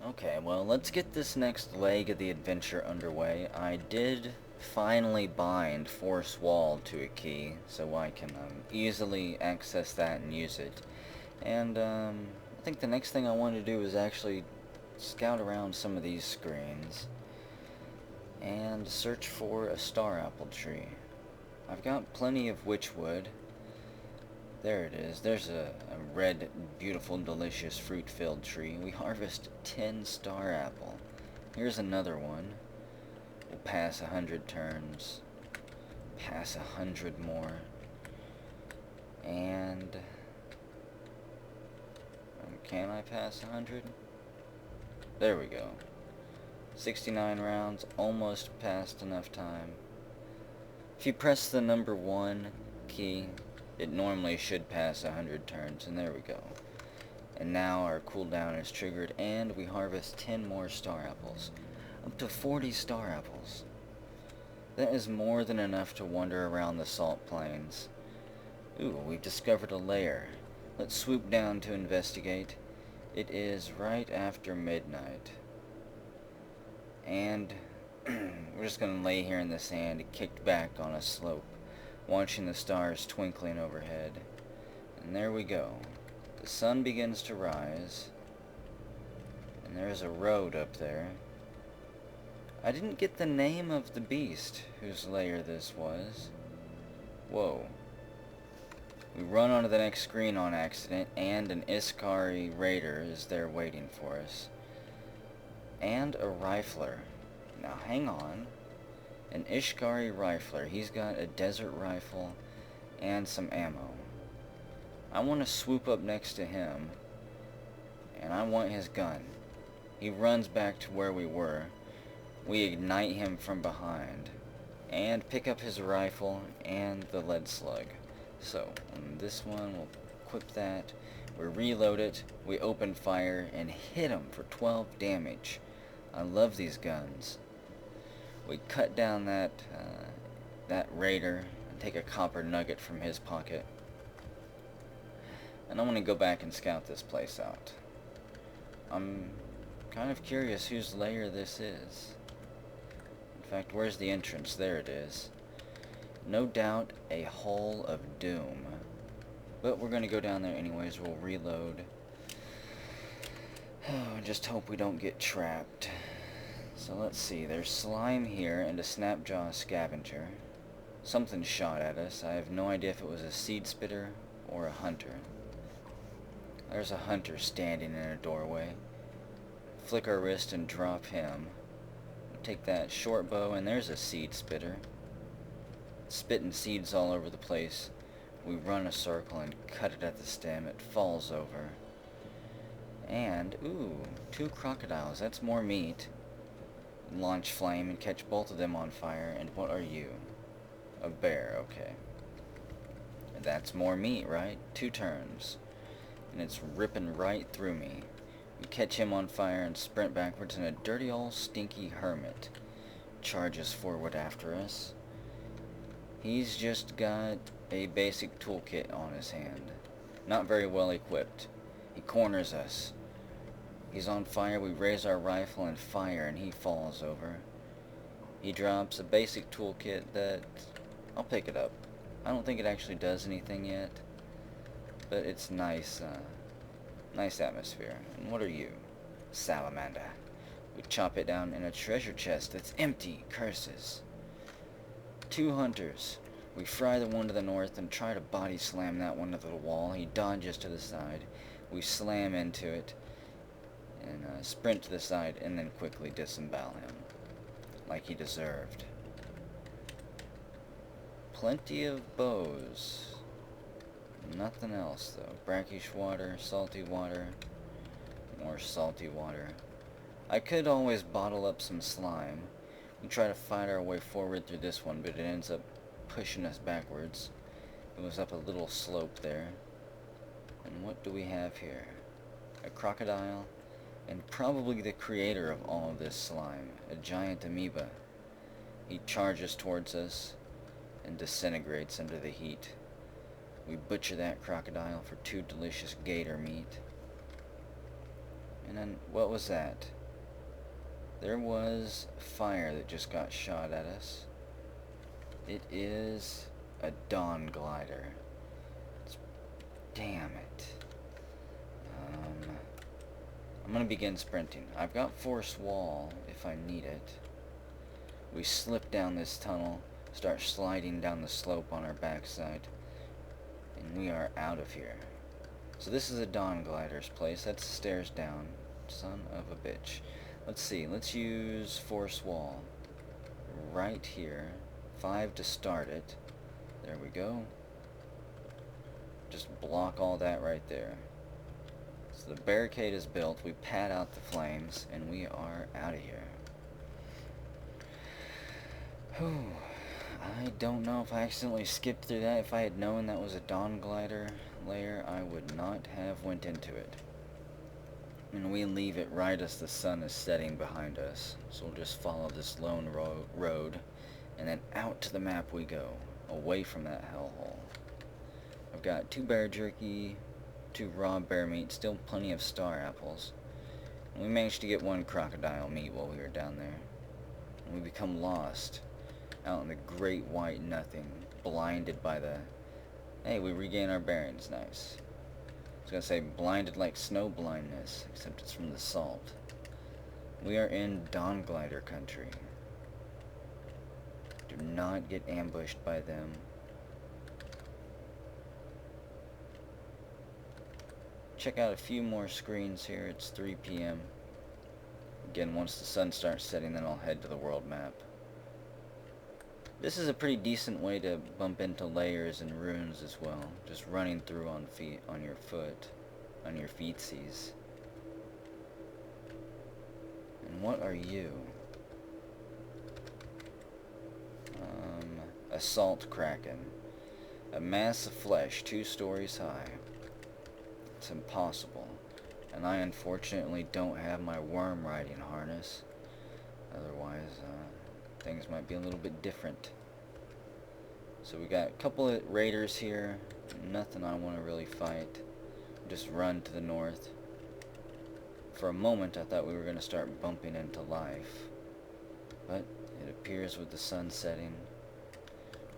Okay, well, let's get this next leg of the adventure underway. I did finally bind Force Wall to a key, so I can easily access that and use it. And I think the next thing I want to do is actually scout around some of these screens and search for a star apple tree. I've got plenty of witchwood. There it is. There's a red, beautiful, delicious, fruit-filled tree. We harvest 10 star apple. Here's another one. We'll pass 100 turns. Pass 100 more. And... can I pass 100? There we go. 69 rounds. Almost passed enough time. If you press the number 1 key, it normally should pass 100 turns, and there we go. And now our cooldown is triggered, and we harvest 10 more star apples. Up to 40 star apples. That is more than enough to wander around the salt plains. Ooh, we've discovered a lair. Let's swoop down to investigate. It is right after midnight. And we're just gonna lay here in the sand, kicked back on a slope, watching the stars twinkling overhead. And there we go. The sun begins to rise, and there's a road up there. I didn't get the name of the beast whose lair this was. Whoa. We run onto the next screen on accident, and an Iskari raider is there waiting for us. And a rifler. Now hang on. An Ishkari rifler. He's got a desert rifle and some ammo. I want to swoop up next to him, and I want his gun. He runs back to where we were. We ignite him from behind, and pick up his rifle and the lead slug. So, on this one, we'll equip that. We reload it, we open fire, and hit him for 12 damage. I love these guns. We cut down that raider and take a copper nugget from his pocket. And I want to go back and scout this place out. I'm kind of curious whose lair this is. In fact, where's the entrance? There it is. No doubt a hole of doom. But we're going to go down there anyways. We'll reload. Just hope we don't get trapped. So let's see. There's slime here and a snapjaw scavenger. Something shot at us. I have no idea if it was a seed spitter or a hunter. There's a hunter standing in a doorway. Flick our wrist and drop him. Take that short bow, and there's a seed spitter. Spitting seeds all over the place. We run a circle and cut it at the stem. It falls over. And, ooh, 2 crocodiles. That's more meat. Launch flame and catch both of them on fire. And what are you? A bear, okay. That's more meat, right? 2 turns. And it's ripping right through me. We catch him on fire and sprint backwards, and a dirty old stinky hermit charges forward after us. He's just got a basic toolkit on his hand. Not very well equipped. He corners us. He's on fire. We raise our rifle and fire, and he falls over. He drops a basic toolkit that... I'll pick it up. I don't think it actually does anything yet, but it's nice, nice atmosphere. And what are you? Salamander. We chop it down in a treasure chest that's empty. Curses. 2 hunters. We fry the one to the north and try to body slam that one to the wall. He dodges to the side. We slam into it and sprint to the side and then quickly disembowel him like he deserved. Plenty of bows. Nothing else though. Brackish water, salty water, more salty water. I could always bottle up some slime. We try to fight our way forward through this one, but it ends up pushing us backwards. It was up a little slope there. And what do we have here? A crocodile, and probably the creator of all of this slime, a giant amoeba. He charges towards us and disintegrates under the heat. We butcher that crocodile for 2 delicious gator meat. And then, what was that? There was fire that just got shot at us. It is a dawn glider. Damn it. I'm gonna begin sprinting. I've got force wall if I need it. We slip down this tunnel, start sliding down the slope on our backside, and we are out of here. So this is a dawn glider's place. That's the stairs down. Son of a bitch. Let's see. Let's use force wall right here. 5 to start it. There we go. Just block all that right there. So the barricade is built. We pad out the flames, and we are out of here. Whew. I don't know if I accidentally skipped through that. If I had known that was a dawn glider layer, I would not have went into it. And we leave it right as the sun is setting behind us. So we'll just follow this lone road, and then out to the map we go, away from that hellhole. I've got 2 bear jerky, 2 raw bear meat, still plenty of star apples. And we managed to get 1 crocodile meat while we were down there. And we become lost out in the great white nothing, blinded by the... Hey, we regain our bearings, nice. I was gonna say blinded like snow blindness, except it's from the salt. We are in dawn glider country. Do not get ambushed by them. Check out a few more screens here. It's 3 p.m. Again, once the sun starts setting, then I'll head to the world map. This is a pretty decent way to bump into layers and runes as well. Just running through on your foot, on your feetsies. And what are you? A salt kraken. A mass of flesh 2 stories high. It's impossible. And I unfortunately don't have my worm riding harness. Otherwise, things might be a little bit different. So we got a couple of raiders here. Nothing I want to really fight. Just run to the north. For a moment I thought we were going to start bumping into life. But it appears with the sun setting,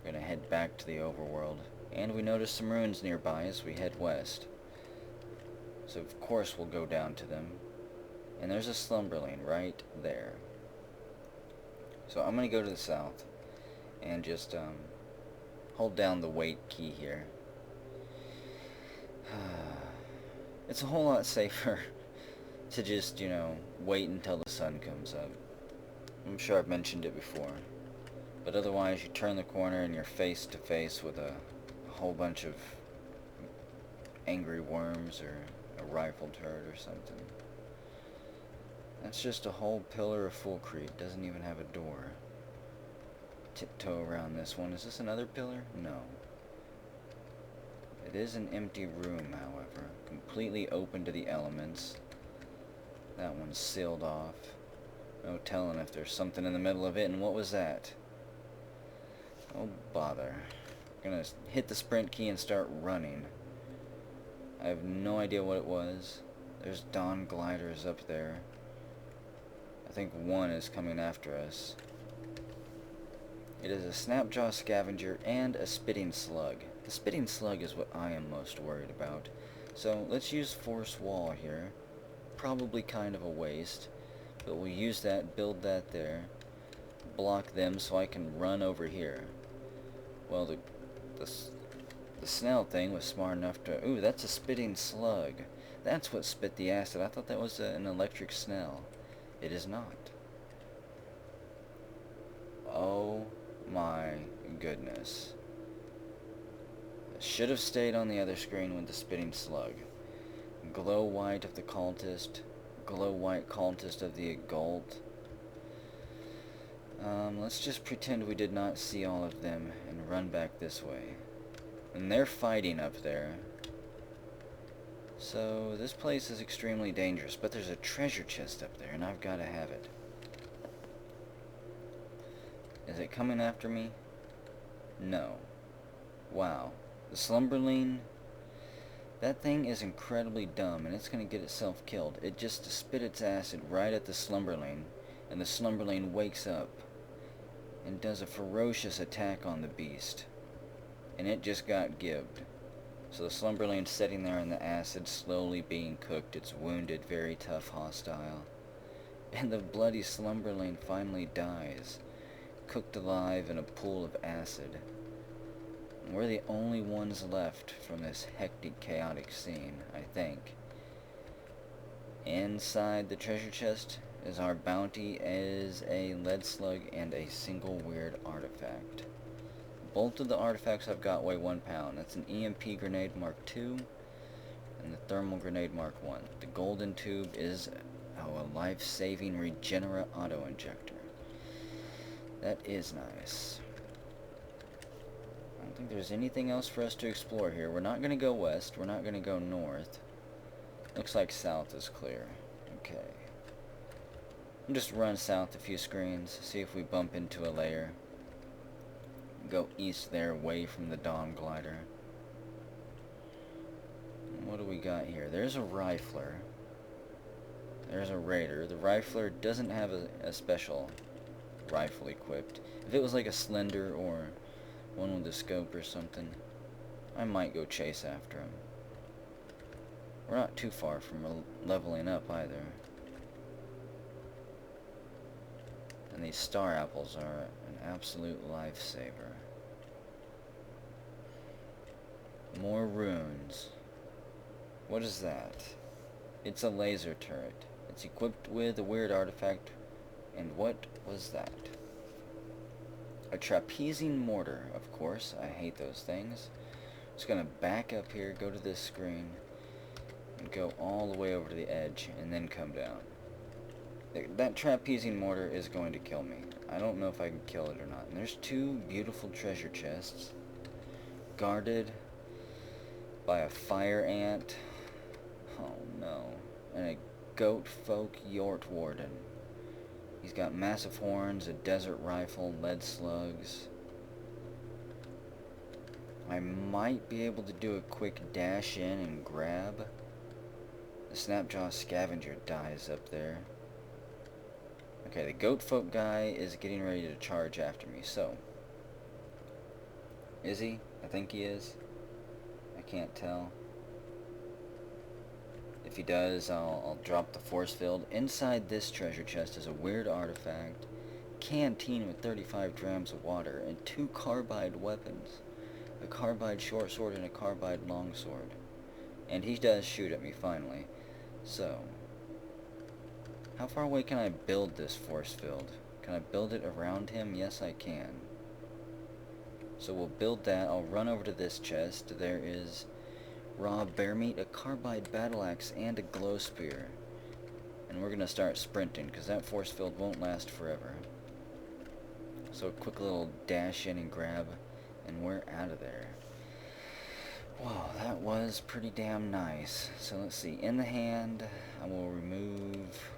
we're going to head back to the overworld. And we notice some ruins nearby as we head west. So of course we'll go down to them. And there's a slumberling right there. So I'm going to go to the south and just hold down the wait key here. It's a whole lot safer to just, wait until the sun comes up. I'm sure I've mentioned it before. But otherwise you turn the corner and you're face to face with a whole bunch of angry worms or a rifle turret or something. That's just a whole pillar of Fool Creek. Doesn't even have a door. Tiptoe around this one. Is this another pillar? No. It is an empty room, however. Completely open to the elements. That one's sealed off. No telling if there's something in the middle of it. And what was that? Oh, bother. I'm gonna hit the sprint key and start running. I have no idea what it was. There's dawn gliders up there. I think one is coming after us. It is a snapjaw scavenger and a spitting slug. The spitting slug is what I am most worried about. So let's use force wall here. Probably kind of a waste, but we'll use that, build that there, block them so I can run over here. Well, the snail thing was smart enough to... Ooh, that's a spitting slug. That's what spit the acid. I thought that was an electric snail. It is not. Oh my goodness. I should have stayed on the other screen with the spitting slug. Glow white of the cultist. Glow white cultist of the occult. Let's just pretend we did not see all of them and run back this way. And they're fighting up there. So this place is extremely dangerous, but there's a treasure chest up there and I've got to have it. Is it coming after me? No. Wow. The slumberling, That thing is incredibly dumb, and it's going to get itself killed. It just spit its acid right at the slumberling, and the slumberling wakes up and does a ferocious attack on the beast. And it just got gibbed. So the slumberling's sitting there in the acid, slowly being cooked. It's wounded, very tough, hostile. And the bloody slumberling finally dies, cooked alive in a pool of acid. And we're the only ones left from this hectic, chaotic scene, I think. Inside the treasure chest is our bounty as a lead slug and a single weird artifact. Both of the artifacts I've got weigh 1 pound. That's an EMP grenade Mark II and the thermal grenade Mark I. The golden tube is a life-saving Regenera auto-injector. That is nice. I don't think there's anything else for us to explore here. We're not going to go west. We're not going to go north. Looks like south is clear. Okay. I'll just run south a few screens, see if we bump into a layer. Go east there, away from the Dawn Glider. What do we got here? There's a rifler. There's a raider. The rifler doesn't have a special rifle equipped. If it was like a slender or one with a scope or something, I might go chase after him. We're not too far from leveling up either. And these star apples are an absolute lifesaver. More runes. What is that? It's a laser turret. It's equipped with a weird artifact. And what was that? A trapezing mortar, of course. I hate those things. Just gonna back up here, go to this screen, and go all the way over to the edge, and then come down. That trapezing mortar is going to kill me. I don't know if I can kill it or not. And there's 2 beautiful treasure chests, guarded by a fire ant. Oh no. And a goat folk Yort warden. He's got massive horns, a desert rifle, lead slugs. I might be able to do a quick dash in and grab. The Snapjaw scavenger dies up there. Okay, the goat folk guy is getting ready to charge after me, so. Is he? I think he is. I can't tell. If he does, I'll drop the force field. Inside this treasure chest is a weird artifact, canteen with 35 drams of water, and 2 carbide weapons. A carbide short sword and a carbide long sword. And he does shoot at me finally. So, how far away can I build this force field? Can I build it around him? Yes, I can. So we'll build that. I'll run over to this chest. There is raw bear meat, a carbide battle axe, and a glow spear. And we're going to start sprinting, because that force field won't last forever. So a quick little dash in and grab, and we're out of there. Wow, that was pretty damn nice. So let's see. In the hand, I will remove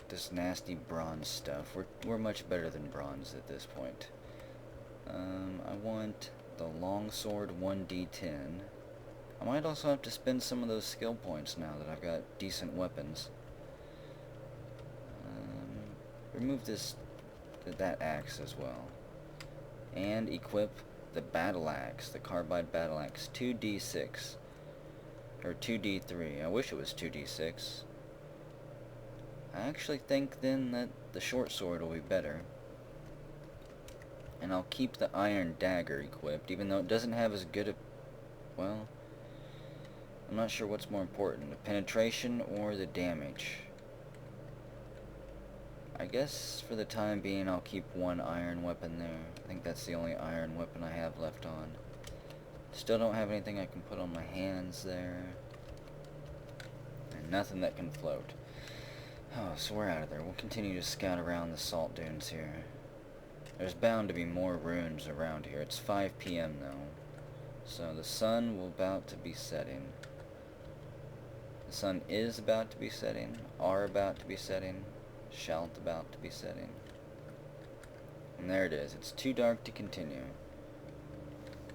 this nasty bronze stuff. We're much better than bronze at this point. I want the longsword 1d10. I might also have to spend some of those skill points now that I've got decent weapons. Remove that axe as well. And equip the battle axe, the carbide battle axe, 2d6. Or 2d3. I wish it was 2d6. I actually think then that the short sword will be better. And I'll keep the iron dagger equipped, even though it doesn't have as good a... Well, I'm not sure what's more important, the penetration or the damage. I guess for the time being I'll keep 1 iron weapon there. I think that's the only iron weapon I have left on. Still don't have anything I can put on my hands there. And nothing that can float. Oh, so we're out of there. We'll continue to scout around the salt dunes here. There's bound to be more ruins around here. It's 5 p.m. though. So the sun will about to be setting. The sun is about to be setting, are about to be setting, shalt about to be setting. And there it is. It's too dark to continue.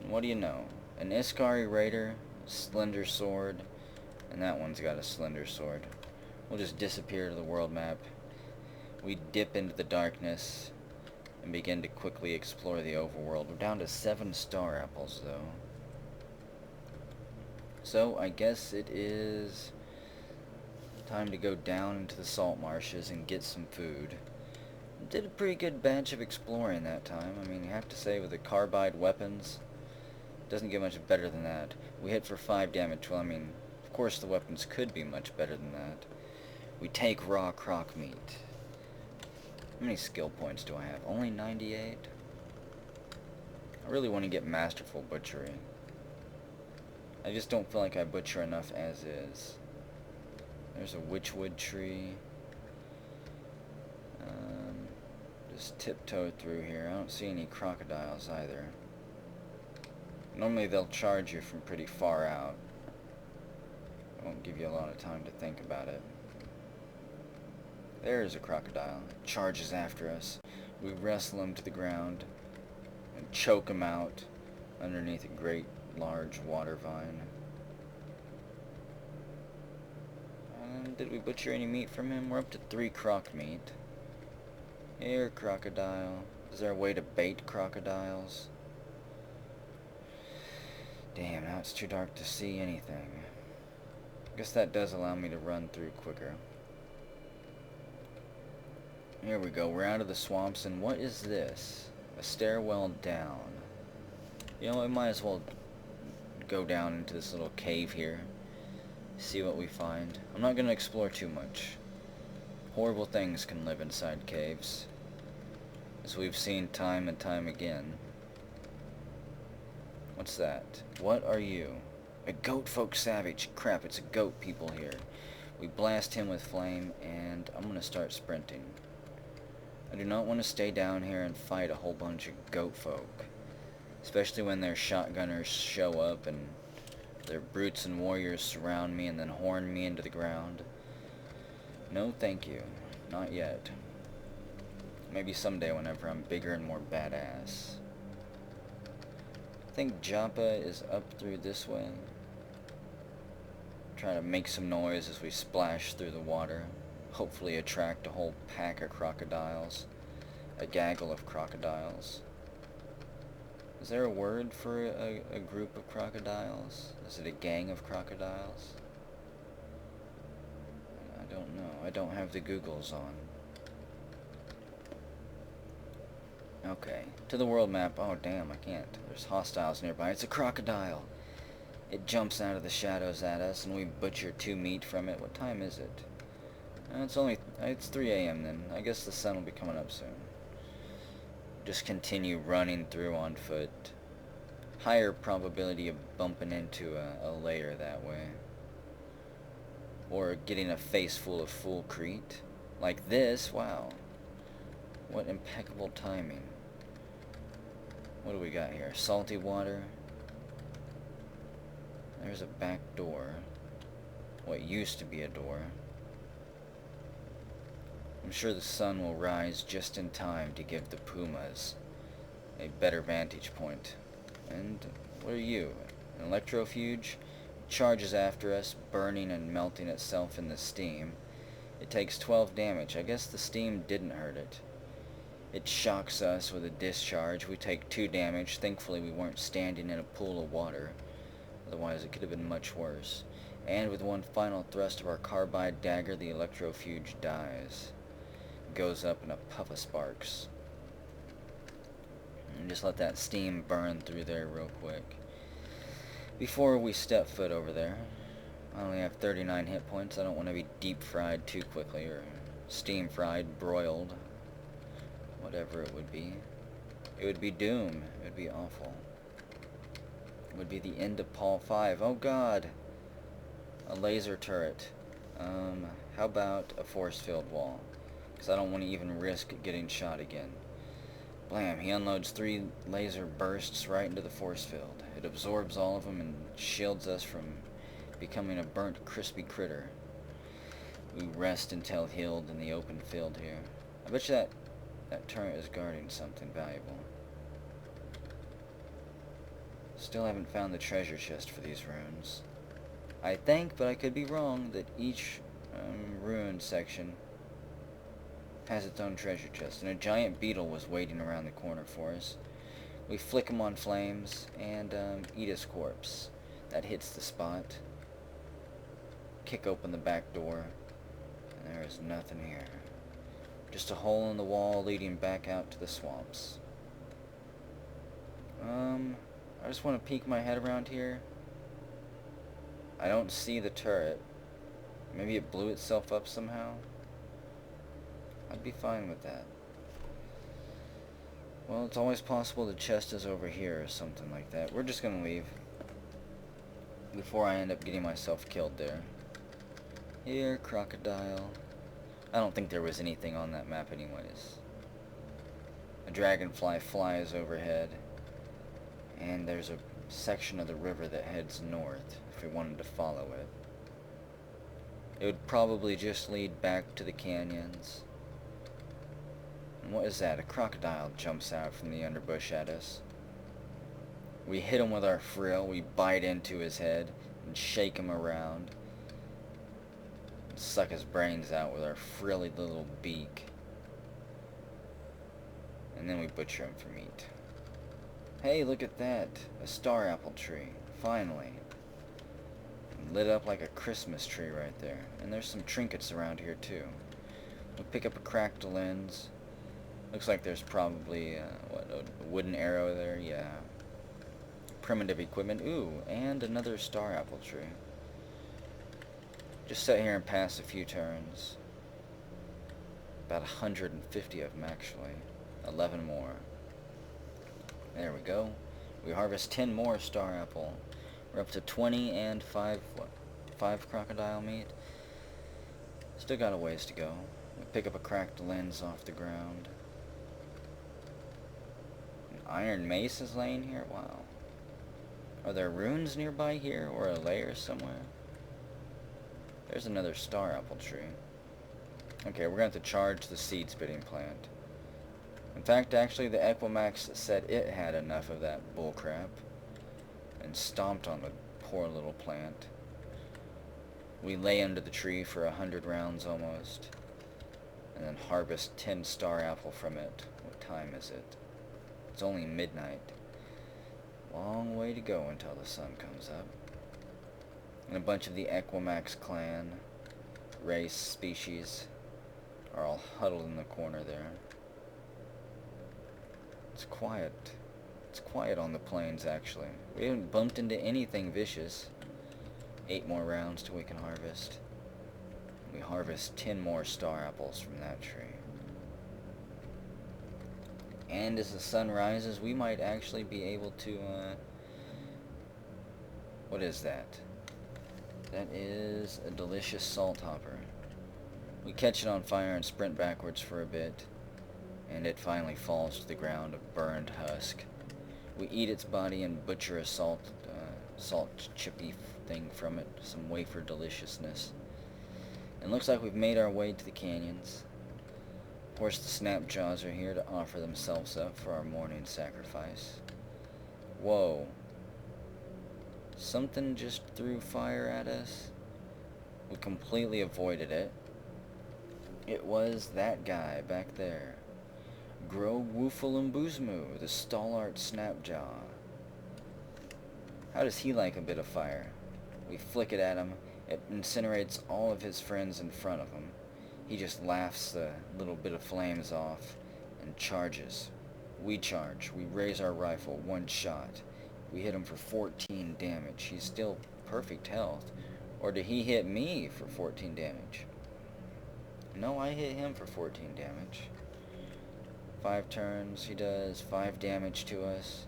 And what do you know? An Iskari raider slender sword, and that one's got a slender sword. We'll just disappear to the world map. We dip into the darkness and begin to quickly explore the overworld. We're down to 7 star apples, though. So, I guess it is time to go down into the salt marshes and get some food. Did a pretty good batch of exploring that time. I mean, you have to say, with the carbide weapons, doesn't get much better than that. We hit for 5 damage. Well, I mean, of course the weapons could be much better than that. We take raw croc meat. How many skill points do I have? Only 98? I really want to get masterful butchery. I just don't feel like I butcher enough as is. There's a witchwood tree. Just tiptoe through here. I don't see any crocodiles either. Normally they'll charge you from pretty far out. It won't give you a lot of time to think about it. There's a crocodile. It charges after us. We wrestle him to the ground and choke him out underneath a great large water vine. Did we butcher any meat from him? We're up to 3 croc meat. Here, crocodile. Is there a way to bait crocodiles? Damn, now it's too dark to see anything. I guess that does allow me to run through quicker. Here we go, we're out of the swamps, and what is this? A stairwell down. You know, I might as well go down into this little cave here. See what we find. I'm not going to explore too much. Horrible things can live inside caves, as we've seen time and time again. What's that? What are you? A goat folk savage. Crap, it's a goat people here. We blast him with flame, and I'm going to start sprinting. I do not want to stay down here and fight a whole bunch of goat folk, especially when their shotgunners show up and their brutes and warriors surround me and then horn me into the ground. No thank you. Not yet. Maybe someday whenever I'm bigger and more badass. I think Joppa is up through this way. Trying to make some noise as we splash through the water. Hopefully attract a whole pack of crocodiles. A gaggle of crocodiles. Is there a word for a group of crocodiles? Is it a gang of crocodiles? I don't know. I don't have the Googles on. Okay. To the world map. Oh, damn, I can't. There's hostiles nearby. It's a crocodile. It jumps out of the shadows at us, and we butcher 2 meat from it. What time is it? It's 3 a.m. then. I guess the sun will be coming up soon. Just continue running through on foot. Higher probability of bumping into a lair that way. Or getting a face full of foolcrete. Like this, wow. What impeccable timing. What do we got here? Salty water. There's a back door. What used to be a door. I'm sure the sun will rise just in time to give the pumas a better vantage point. And what are you? An electrofuge? Charges after us, burning and melting itself in the steam. It takes 12 damage. I guess the steam didn't hurt it. It shocks us with a discharge. We take 2 damage. Thankfully we weren't standing in a pool of water. Otherwise it could have been much worse. And with one final thrust of our carbide dagger, the electrofuge dies. Goes up in a puff of sparks. And just let that steam burn through there real quick. Before we step foot over there, I only have 39 hit points. I don't want to be deep fried too quickly, or steam fried, broiled, whatever it would be. It would be doom. It would be awful. It would be the end of Paul 5. Oh god! A laser turret. How about a force-filled wall? Because I don't want to even risk getting shot again. Blam, he unloads 3 laser bursts right into the force field. It absorbs all of them and shields us from becoming a burnt, crispy critter. We rest until healed in the open field here. I bet you that turret is guarding something valuable. Still haven't found the treasure chest for these runes. I think, but I could be wrong, that each rune section has its own treasure chest. And a giant beetle was waiting around the corner for us. We flick him on flames and eat his corpse. That hits the spot. Kick open the back door. And there is nothing here. Just a hole in the wall leading back out to the swamps. I just want to peek my head around here. I don't see the turret. Maybe it blew itself up somehow. I'd be fine with that. Well, it's always possible the chest is over here or something like that. We're just gonna leave before I end up getting myself killed there. Here, crocodile. I don't think there was anything on that map anyways. A dragonfly flies overhead. And there's a section of the river that heads north, if we wanted to follow it. It would probably just lead back to the canyons. And what is that? A crocodile jumps out from the underbush at us. We hit him with our frill, we bite into his head, and shake him around. And suck his brains out with our frilly little beak. And then we butcher him for meat. Hey, look at that. A star apple tree. Finally. Lit up like a Christmas tree right there. And there's some trinkets around here too. We'll pick up a cracked lens. Looks like there's probably a wooden arrow there. Yeah. Primitive equipment. Ooh, and another star apple tree. Just sit here and pass a few turns. About 150 of them actually. 11 more. There we go. We harvest 10 more star apple. We're up to 20 and 5 crocodile meat. Still got a ways to go. We pick up a cracked lens off the ground. An iron mace is laying here? Wow. Are there runes nearby here or a lair somewhere? There's another star apple tree. Okay, we're going to have to charge the seed spitting plant. In fact, actually, the Equimax said it had enough of that bullcrap and stomped on the poor little plant. We lay under the tree for 100 rounds almost, and then harvest 10 star apple from it. What time is it? It's only midnight. Long way to go until the sun comes up. And a bunch of the Equimax clan, race, species, are all huddled in the corner there. It's quiet. It's quiet on the plains, actually. We haven't bumped into anything vicious. 8 more rounds till we can harvest. We harvest 10 more star apples from that tree. And as the sun rises, we might actually be able to, what is that? That is a delicious salt hopper. We catch it on fire and sprint backwards for a bit. And it finally falls to the ground, a burned husk. We eat its body and butcher a salt chippy thing from it, some wafer deliciousness. And looks like we've made our way to the canyons. Of course, the snapjaws are here to offer themselves up for our morning sacrifice. Whoa. Something just threw fire at us. We completely avoided it. It was that guy back there. Gro Woofulambuzmu, the stalwart snapjaw. How does he like a bit of fire? We flick it at him. It incinerates all of his friends in front of him. He just laughs the little bit of flames off and charges. We charge. We raise our rifle. 1 shot. We hit him for 14 damage. He's still perfect health. Or did he hit me for 14 damage? No, I hit him for 14 damage. 5 turns, he does 5 damage to us.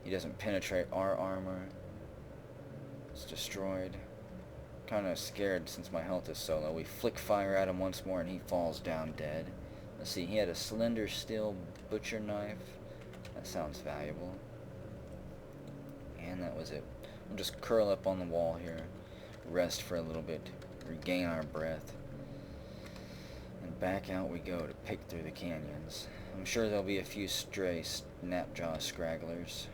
He doesn't penetrate our armor. It's destroyed. Kinda scared since my health is so low. We flick fire at him once more and he falls down dead. Let's see, he had a slender steel butcher knife. That sounds valuable. And that was it. We'll just curl up on the wall here, rest for a little bit, regain our breath. And back out we go to pick through the canyons. I'm sure there'll be a few stray snapjaw scragglers.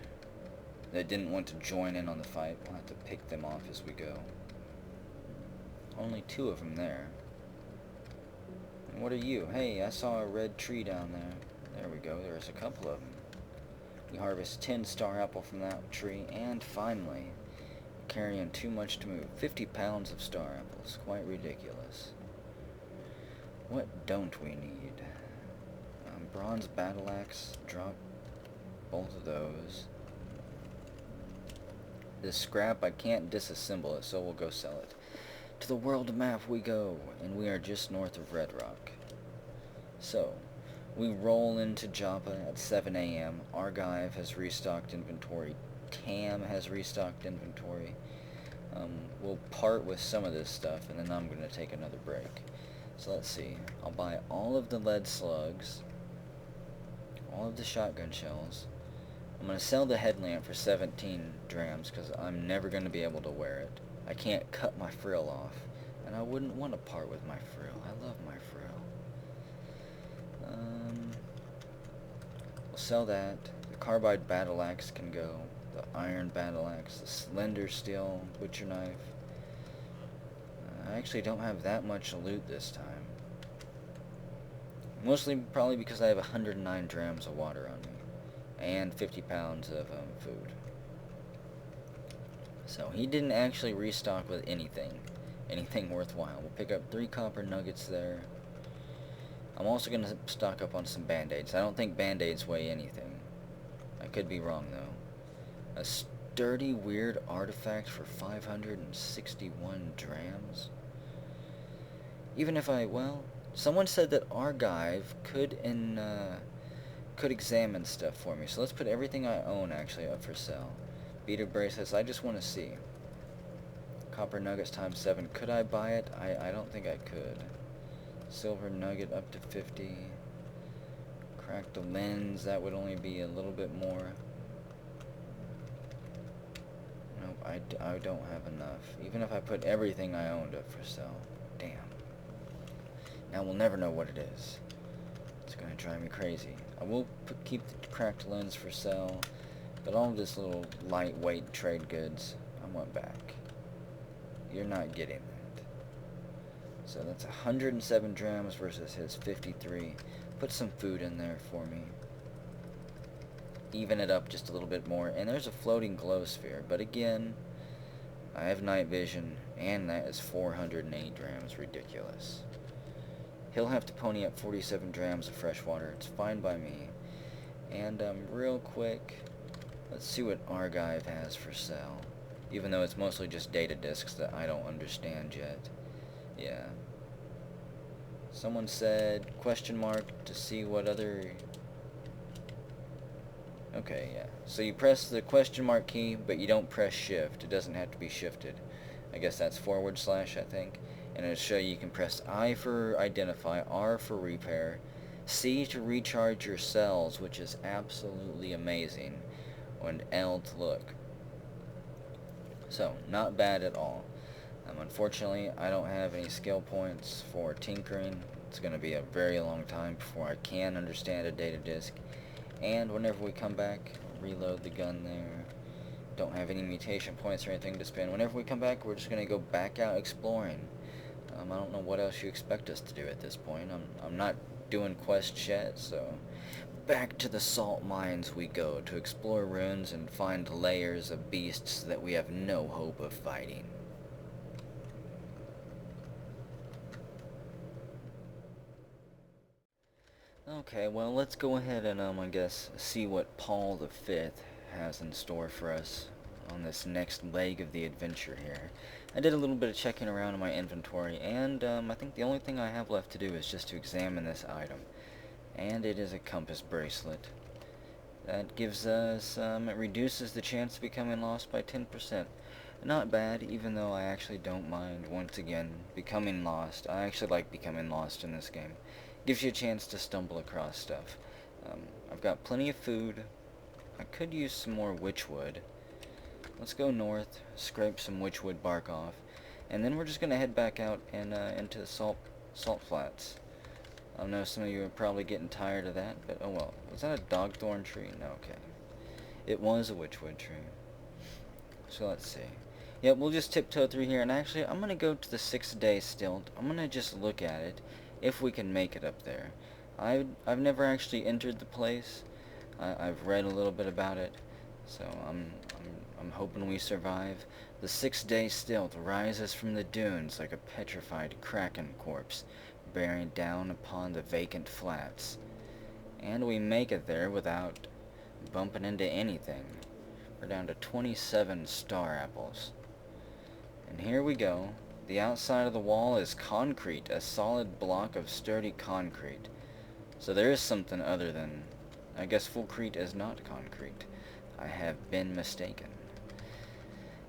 that didn't want to join in on the fight. We'll have to pick them off as we go. Only 2 of them there. And what are you? Hey, I saw a red tree down there. There we go. There's a couple of them. We harvest 10 star apple from that tree, and finally, carrying too much to move. 50 pounds of star apples. Quite ridiculous. What don't we need? Bronze battle axe. Drop both of those. This scrap, I can't disassemble it, so we'll go sell it. To the world map we go, and we are just north of Red Rock. So, we roll into Joppa at 7 a.m. Argive has restocked inventory. Tam has restocked inventory. We'll part with some of this stuff, and then I'm going to take another break. So let's see. I'll buy all of the lead slugs, all of the shotgun shells. I'm going to sell the headlamp for 17 drams, because I'm never going to be able to wear it. I can't cut my frill off, and I wouldn't want to part with my frill. I love my frill. We'll sell that. The carbide battle axe can go. The iron battle axe, the slender steel butcher knife. I actually don't have that much loot this time. Mostly probably because I have 109 drams of water on me. And 50 pounds of food. So he didn't actually restock with anything worthwhile. We'll pick up 3 copper nuggets there. I'm also going to stock up on some band-aids. I don't think band-aids weigh anything. I could be wrong though. A sturdy weird artifact for 561 drams. Even if someone said that Argive could examine stuff for me. So let's put everything I own actually up for sale. Beater bracelets, I just want to see. Copper nuggets times 7. Could I buy it? I don't think I could. Silver nugget up to 50. Crack the lens, that would only be a little bit more. Nope, I don't have enough. Even if I put everything I owned up for sale. Damn. Now we'll never know what it is. It's gonna drive me crazy. I will keep the cracked lens for sale, but all of this little lightweight trade goods, I want back. You're not getting that. So that's 107 drams versus his 53. Put some food in there for me. Even it up just a little bit more. And there's a floating glow sphere. But again, I have night vision, and that is 408 drams. Ridiculous. He'll have to pony up 47 drams of fresh water. It's fine by me. And real quick, let's see what Argive has for sale. Even though it's mostly just data disks that I don't understand yet. Yeah. Someone said question mark to see what other... Okay, yeah. So you press the question mark key, but you don't press shift. It doesn't have to be shifted. I guess that's / I think. And it'll show you can press I for identify, R for repair, C to recharge your cells, which is absolutely amazing, and L to look. So, not bad at all. Unfortunately, I don't have any skill points for tinkering. It's going to be a very long time before I can understand a data disk. And whenever we come back, reload the gun there. Don't have any mutation points or anything to spend. Whenever we come back, we're just going to go back out exploring. I don't know what else you expect us to do at this point. I'm not doing quests yet, so... Back to the salt mines we go to explore ruins and find layers of beasts that we have no hope of fighting. Okay, well, let's go ahead and, I guess, see what Paul V has in store for us on this next leg of the adventure here. I did a little bit of checking around in my inventory, and I think the only thing I have left to do is just to examine this item. And it is a compass bracelet. That gives us, it reduces the chance of becoming lost by 10%. Not bad, even though I actually don't mind, once again, becoming lost. I actually like becoming lost in this game. Gives you a chance to stumble across stuff. I've got plenty of food. I could use some more witchwood. Let's go north, scrape some witchwood bark off, and then we're just going to head back out and into the salt flats. I know some of you are probably getting tired of that, but oh well. Was that a dogthorn tree? No, okay. It was a witchwood tree. So let's see. Yep, we'll just tiptoe through here, and actually, I'm gonna go to the 6-day stilt. I'm gonna just look at it, if we can make it up there. I've never actually entered the place. I've read a little bit about it, so I'm hoping we survive. The 6-day stilt rises from the dunes like a petrified kraken corpse, bearing down upon the vacant flats. And we make it there without bumping into anything. We're down to 27 star apples. And here we go. The outside of the wall is concrete, a solid block of sturdy concrete. So there is something other than... I guess Fullcrete is not concrete. I have been mistaken.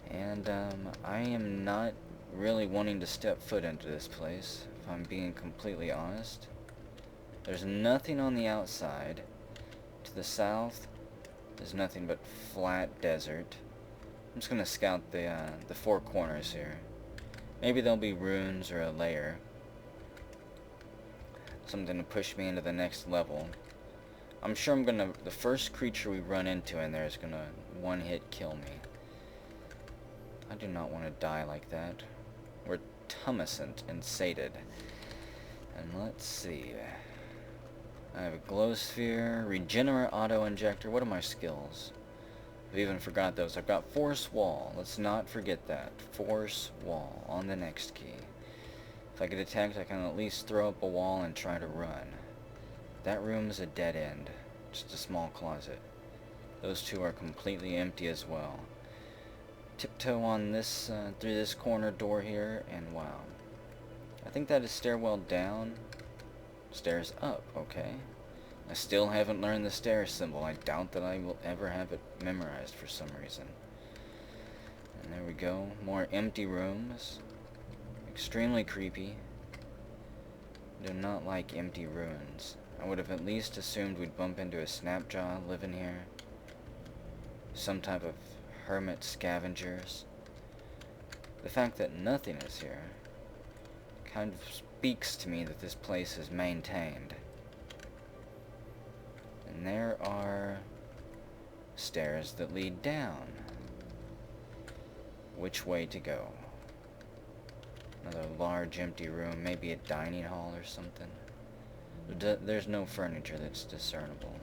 And I am not really wanting to step foot into this place, if I'm being completely honest. There's nothing on the outside. To the south, there's nothing but flat desert. I'm just gonna scout the four corners here. Maybe there'll be ruins or a lair. Something to push me into the next level. I'm sure the first creature we run into in there is gonna one-hit kill me. I do not want to die like that. We're tumescent and sated. And let's see. I have a glow sphere, regenerate auto-injector. What are my skills? I've even forgot those. I've got force wall. Let's not forget that. Force wall on the next key. If I get attacked, I can at least throw up a wall and try to run. That room is a dead end. Just a small closet. Those two are completely empty as well. Tiptoe on this, through this corner door here, and wow. I think that is stairwell down. Stairs up, okay. I still haven't learned the stair symbol. I doubt that I will ever have it memorized for some reason. And there we go. More empty rooms. Extremely creepy. Do not like empty ruins. I would have at least assumed we'd bump into a snapjaw living here. Some type of hermit scavengers. The fact that nothing is here kind of speaks to me that this place is maintained. And there are stairs that lead down. Which way to go? Another large empty room, maybe a dining hall or something. There's no furniture that's discernible.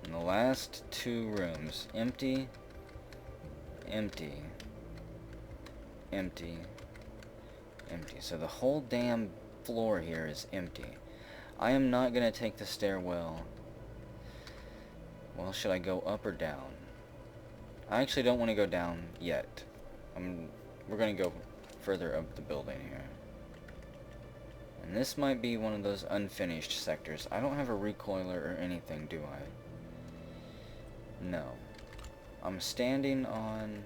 And the last two rooms, empty, empty, empty, empty. So the whole damn floor here is empty. I am not going to take the stairwell. Well, should I go up or down? I actually don't want to go down yet. We're going to go further up the building here. And this might be one of those unfinished sectors. I don't have a recoiler or anything, do I? No. I'm standing on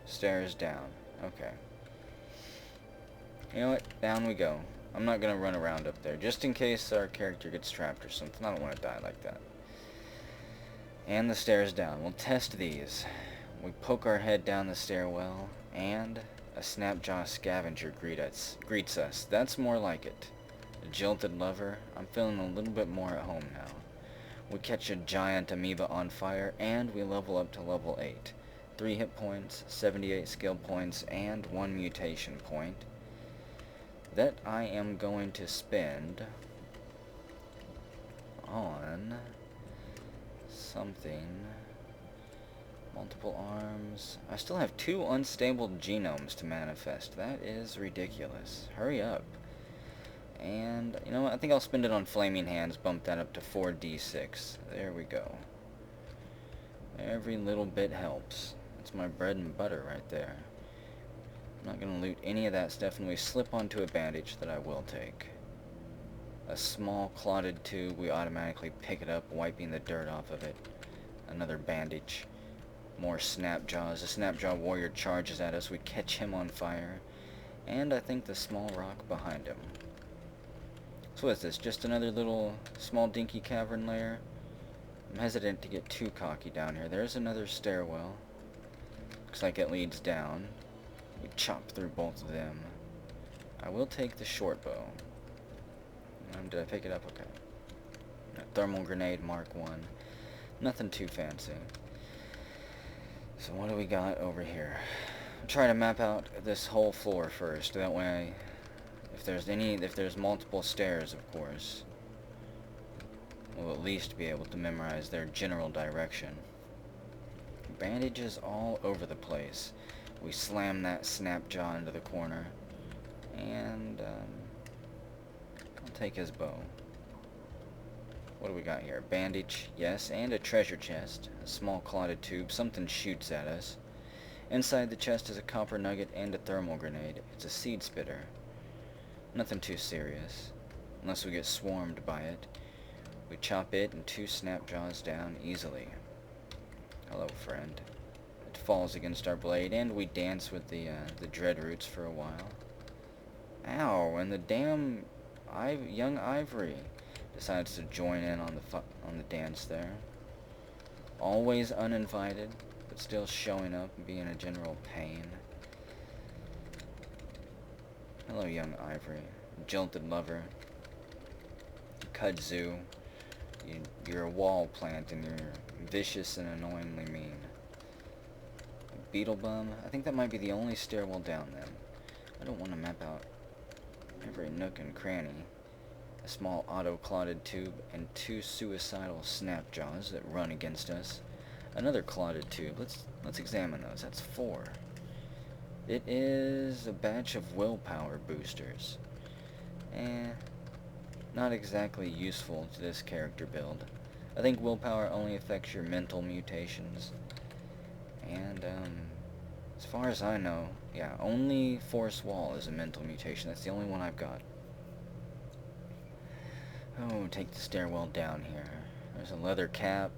stairs down. Okay. You know what? Down we go. I'm not going to run around up there, just in case our character gets trapped or something. I don't want to die like that. And the stairs down. We'll test these. We poke our head down the stairwell, and a snapjaw scavenger greets us. That's more like it. A jilted lover. I'm feeling a little bit more at home now. We catch a giant amoeba on fire, and we level up to level 8. 3 hit points, 78 skill points, and 1 mutation point. That I am going to spend on something. Multiple arms. I still have 2 unstable genomes to manifest. That is ridiculous. Hurry up. And, you know what? I think I'll spend it on Flaming Hands. Bump that up to 4d6. There we go. Every little bit helps. That's my bread and butter right there. I'm not going to loot any of that stuff, and we slip onto a bandage that I will take. A small clotted tube. We automatically pick it up, wiping the dirt off of it. Another bandage. More snapjaws. A snapjaw warrior charges at us. We catch him on fire. And I think the small rock behind him. So what is this? Just another little small dinky cavern lair? I'm hesitant to get too cocky down here. There's another stairwell. Looks like it leads down. We chop through both of them. I will take the short bow. Did I pick it up? Okay. A thermal grenade Mark 1. Nothing too fancy. So what do we got over here? I'll try to map out this whole floor first. That way, if there's multiple stairs, of course, we'll at least be able to memorize their general direction. Bandages all over the place. We slam that snapjaw into the corner, and I'll take his bow. What do we got here? Bandage, yes, and a treasure chest. A small clotted tube. Something shoots at us. Inside the chest is a copper nugget and a thermal grenade. It's a seed spitter. Nothing too serious. Unless we get swarmed by it. We chop it and 2 snapjaws down easily. Hello, friend. It falls against our blade, and we dance with the dread roots for a while. Ow, and the damn young ivory decides to join in on the dance there. Always uninvited, but still showing up and being a general pain. Hello, young ivory. Jilted lover. Kudzu. You're a wall plant, and you're vicious and annoyingly mean. Beetle bum. I think that might be the only stairwell down then. I don't want to map out every nook and cranny. A small auto-clotted tube, and 2 suicidal snapjaws that run against us. Another clotted tube. Let's examine those. That's 4. It is a batch of willpower boosters. Not exactly useful to this character build. I think willpower only affects your mental mutations. And, as far as I know, yeah, only Force Wall is a mental mutation. That's the only one I've got. Oh, take the stairwell down here. There's a leather cap.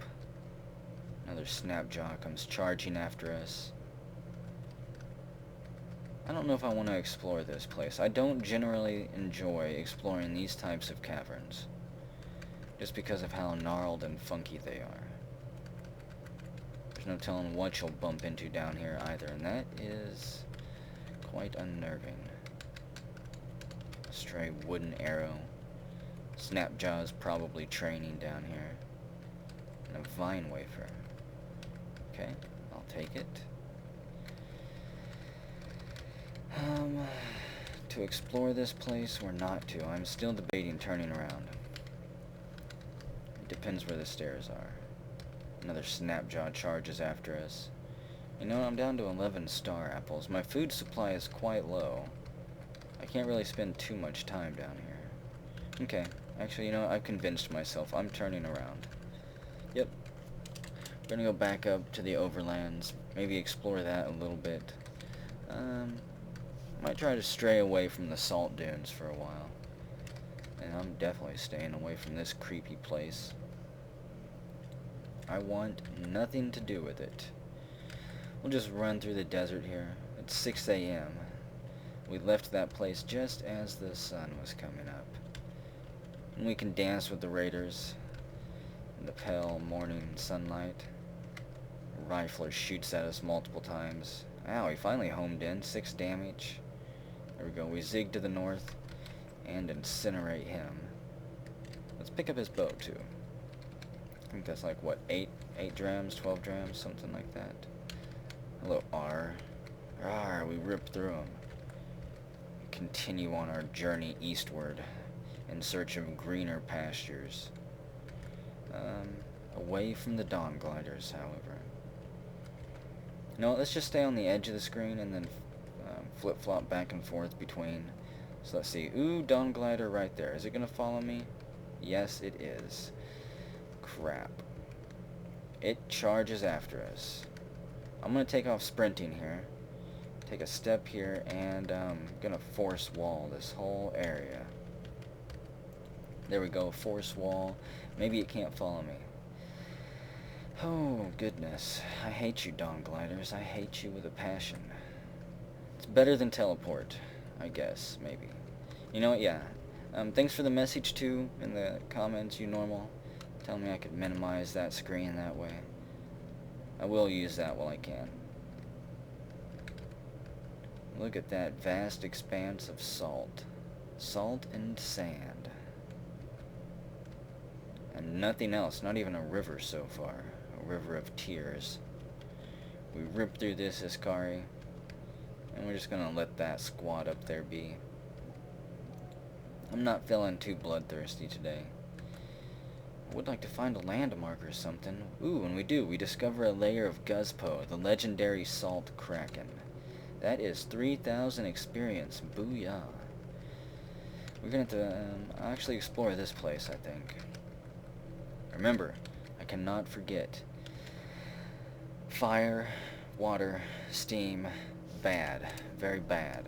Another snapjaw comes charging after us. I don't know if I want to explore this place. I don't generally enjoy exploring these types of caverns, just because of how gnarled and funky they are. There's no telling what you'll bump into down here either, and that is quite unnerving. A stray wooden arrow. Snapjaw's probably training down here. And a vine wafer. Okay, I'll take it. To explore this place or not to, I'm still debating turning around. It depends where the stairs are. Another snapjaw charges after us. You know, I'm down to 11 star apples. My food supply is quite low. I can't really spend too much time down here. Okay, actually, you know, I've convinced myself. I'm turning around. Yep. We're gonna go back up to the overlands. Maybe explore that a little bit. Might try to stray away from the salt dunes for a while. And I'm definitely staying away from this creepy place. I want nothing to do with it. We'll just run through the desert here. It's 6 a.m. We left that place just as the sun was coming up. And we can dance with the raiders in the pale morning sunlight. A rifler shoots at us multiple times. Ow, he finally homed in. 6 damage. There we go. We zig to the north and incinerate him. Let's pick up his bow, too. I think that's like, what, 8 drams, 12 drams, something like that. Hello, R. Rawr, we rip through him. We continue on our journey eastward in search of greener pastures. Away from the dawn gliders, however. No, let's just stay on the edge of the screen and then flip-flop back and forth between. So let's see. Ooh, dawn glider right there. Is it going to follow me? Yes, it is. Crap. It charges after us. I'm going to take off sprinting here. Take a step here, and I'm going to force wall this whole area. There we go, force wall. Maybe it can't follow me. Oh, goodness. I hate you, dawn gliders. I hate you with a passion. It's better than teleport, I guess, maybe. You know what, yeah. Thanks for the message, too, in the comments, you normal. Tell me I could minimize that screen that way. I will use that while I can. Look at that vast expanse of salt. Salt and sand. And nothing else, not even a river so far. A river of tears. We rip through this Iskari, and we're just gonna let that squad up there be. I'm not feeling too bloodthirsty today. I would like to find a landmark or something. Ooh, and we do. We discover a layer of Guzpo, the legendary salt kraken. That is 3,000 experience. Booyah. We're gonna have to actually explore this place, I think. Remember, I cannot forget. Fire, water, steam, bad. Very bad.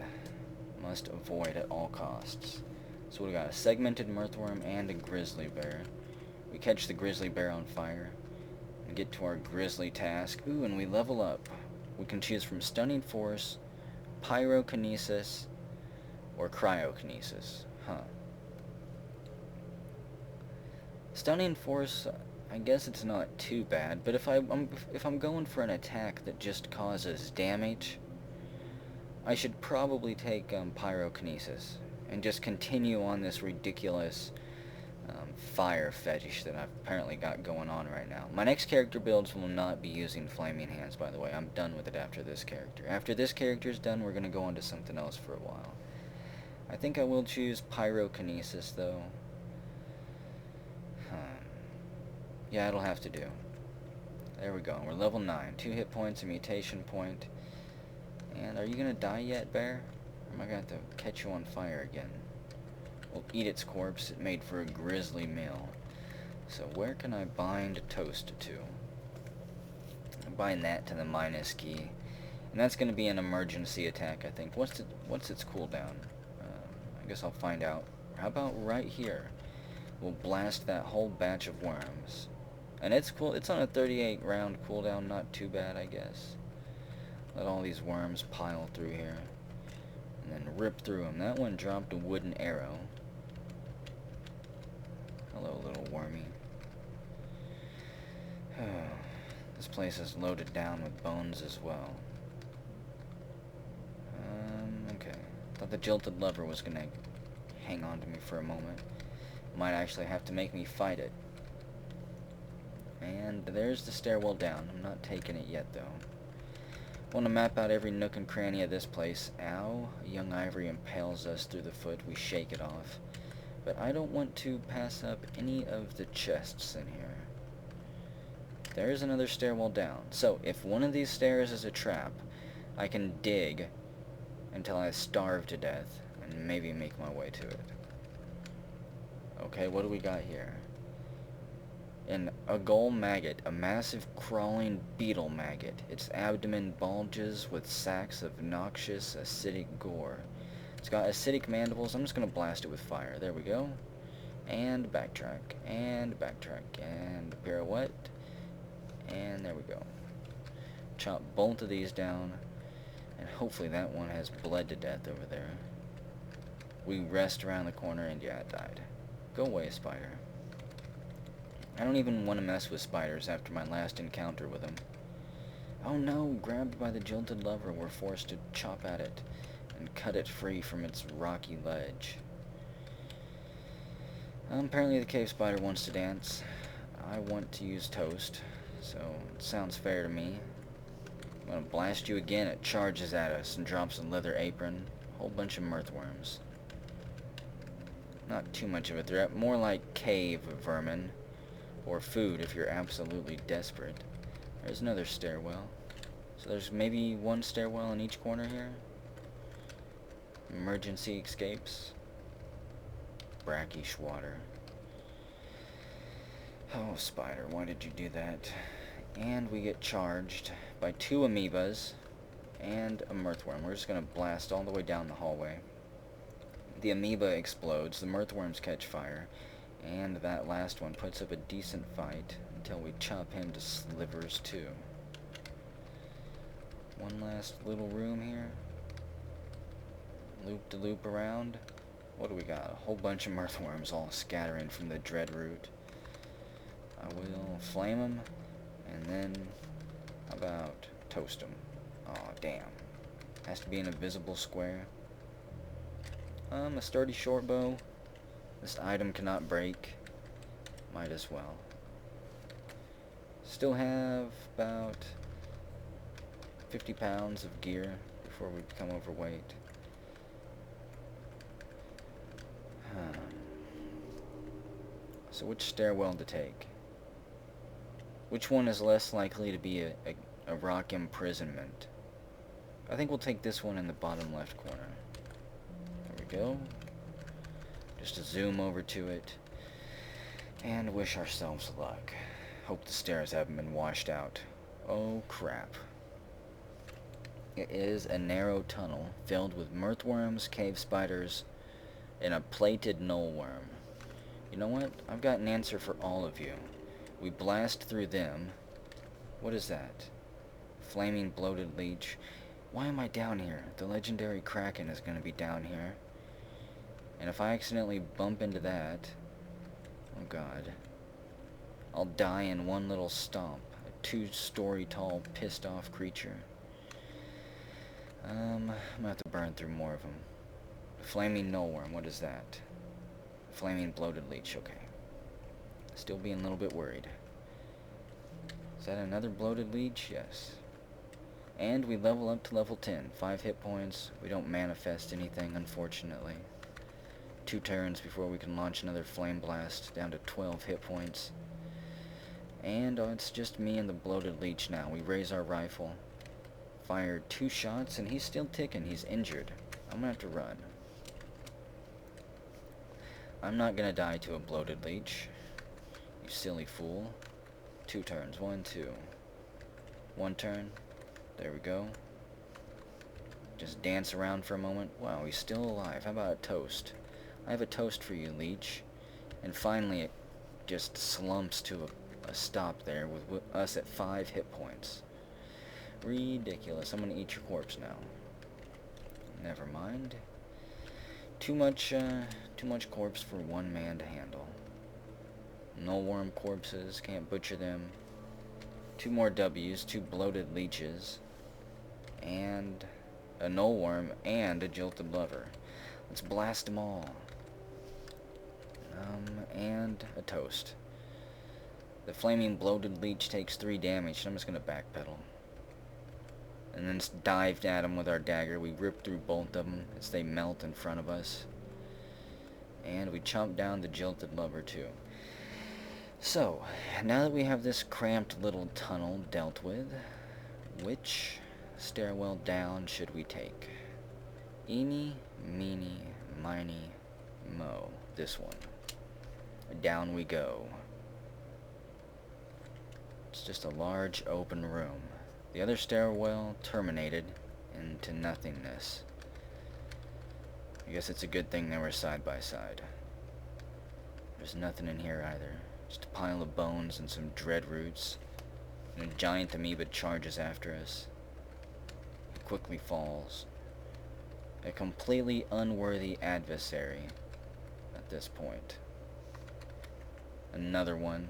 Must avoid at all costs. So we got a segmented mirthworm and a grizzly bear. We catch the grizzly bear on fire and get to our grisly task. Ooh, and we level up. We can choose from stunning force, pyrokinesis, or cryokinesis. Huh. Stunning force, I guess it's not too bad, but if I'm going for an attack that just causes damage, I should probably take pyrokinesis and just continue on this ridiculous fire fetish that I've apparently got going on right now. My next character builds will not be using flaming hands, by the way. I'm done with it after this character. After this character's done, we're going to go on to something else for a while. I think I will choose pyrokinesis, though. Yeah, it'll have to do. There we go. We're level 9. 2 hit points, a mutation point. And are you going to die yet, bear? Or am I going to have to catch you on fire again? We'll eat its corpse. It made for a grisly meal. So where can I bind toast to? I bind that to the minus key. And that's going to be an emergency attack, I think. What's its cooldown? I guess I'll find out. How about right here? We'll blast that whole batch of worms. And it's cool. It's on a 38 round cooldown. Not too bad, I guess. Let all these worms pile through here. And then rip through them. That one dropped a wooden arrow. Hello, little wormy. This place is loaded down with bones as well. Okay. Thought the jilted lover was gonna hang on to me for a moment. Might actually have to make me fight it. And there's the stairwell down. I'm not taking it yet, though. Want to map out every nook and cranny of this place. Ow. A young ivory impales us through the foot. We shake it off. But I don't want to pass up any of the chests in here. There's another stairwell down. So, if one of these stairs is a trap, I can dig until I starve to death and maybe make my way to it. Okay, what do we got here? A gull maggot, a massive crawling beetle maggot. Its abdomen bulges with sacs of noxious acidic gore. It's got acidic mandibles. I'm just going to blast it with fire. There we go. And backtrack. And backtrack. And pirouette. And there we go. Chop both of these down. And hopefully that one has bled to death over there. We rest around the corner and yeah, it died. Go away, spider. I don't even want to mess with spiders after my last encounter with them. Oh no, grabbed by the jilted lover, we're forced to chop at it and cut it free from its rocky ledge. Apparently the cave spider wants to dance. I want to use toast, so it sounds fair to me. I'm gonna blast you again. It charges at us and drops a leather apron. A whole bunch of mirthworms. Not too much of a threat, more like cave vermin. Or food if you're absolutely desperate. There's another stairwell. So there's maybe one stairwell in each corner here. Emergency escapes. Brackish water. Oh, spider, why did you do that? And we get charged by 2 amoebas and a mirthworm. We're just going to blast all the way down the hallway. The amoeba explodes, the mirthworms catch fire, and that last one puts up a decent fight until we chop him to slivers too. One last little room here. Loop to loop around. What do we got? A whole bunch of mirthworms all scattering from the dread root. I will flame them, and then how about toast them? Aw, damn. Has to be in a visible square. A sturdy short bow. This item cannot break. Might as well. Still have about 50 pounds of gear before we become overweight. So which stairwell to take? Which one is less likely to be a rock imprisonment? I think we'll take this one in the bottom left corner. There we go. Just to zoom over to it and wish ourselves luck. Hope the stairs haven't been washed out. Oh crap. It is a narrow tunnel filled with mirthworms, cave spiders, and a plated knollworm. You know what? I've got an answer for all of you. We blast through them. What is that? Flaming bloated leech. Why am I down here? The legendary Kraken is going to be down here. And if I accidentally bump into that, oh god, I'll die in one little stomp. A 2-story tall, pissed off creature. I'm gonna have to burn through more of them. Flaming knollworm, what is that? Flaming bloated leech, okay. Still being a little bit worried. Is that another bloated leech? Yes. And we level up to level 10. 5 hit points. We don't manifest anything, unfortunately. 2 turns before we can launch another flame blast, down to 12 hit points. And it's just me and the bloated leech now. We raise our rifle. Fired 2 shots, and he's still ticking. He's injured. I'm gonna have to run. I'm not gonna die to a bloated leech. You silly fool. 2 turns. 1, 2. 1 turn. There we go. Just dance around for a moment. Wow, he's still alive. How about a toast? I have a toast for you, leech. And finally, it just slumps to a stop there with us at 5 hit points. Ridiculous. I'm gonna eat your corpse now. Never mind. Too much corpse for one man to handle. Knollworm corpses, can't butcher them. 2 more W's, 2 bloated leeches, and a knollworm and a jilted lover. Let's blast them all. And a toast. The flaming bloated leech takes 3 damage, and I'm just gonna backpedal. And then dived at them with our dagger. We rip through both of them as they melt in front of us. And we chomp down the jilted lover too. So, now that we have this cramped little tunnel dealt with, which stairwell down should we take? Eeny, meeny, miny, mo. This one. Down we go. It's just a large open room. The other stairwell terminated into nothingness. I guess it's a good thing they were side by side. There's nothing in here either. Just a pile of bones and some dread roots. And a giant amoeba charges after us. He quickly falls. A completely unworthy adversary at this point. Another one.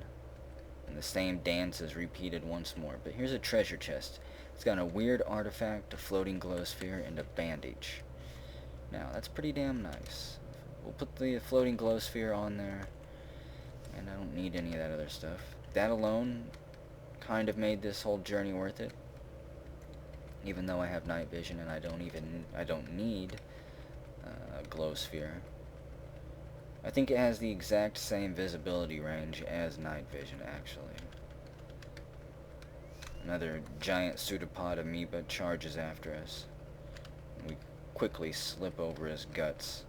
And the same dance is repeated once more. But here's a treasure chest. It's got a weird artifact, a floating glow sphere, and a bandage. Now, that's pretty damn nice. We'll put the floating glow sphere on there. And I don't need any of that other stuff. That alone kind of made this whole journey worth it. Even though I have night vision and I don't need a glow sphere. I think it has the exact same visibility range as night vision, actually. Another giant pseudopod amoeba charges after us. We quickly slip over his guts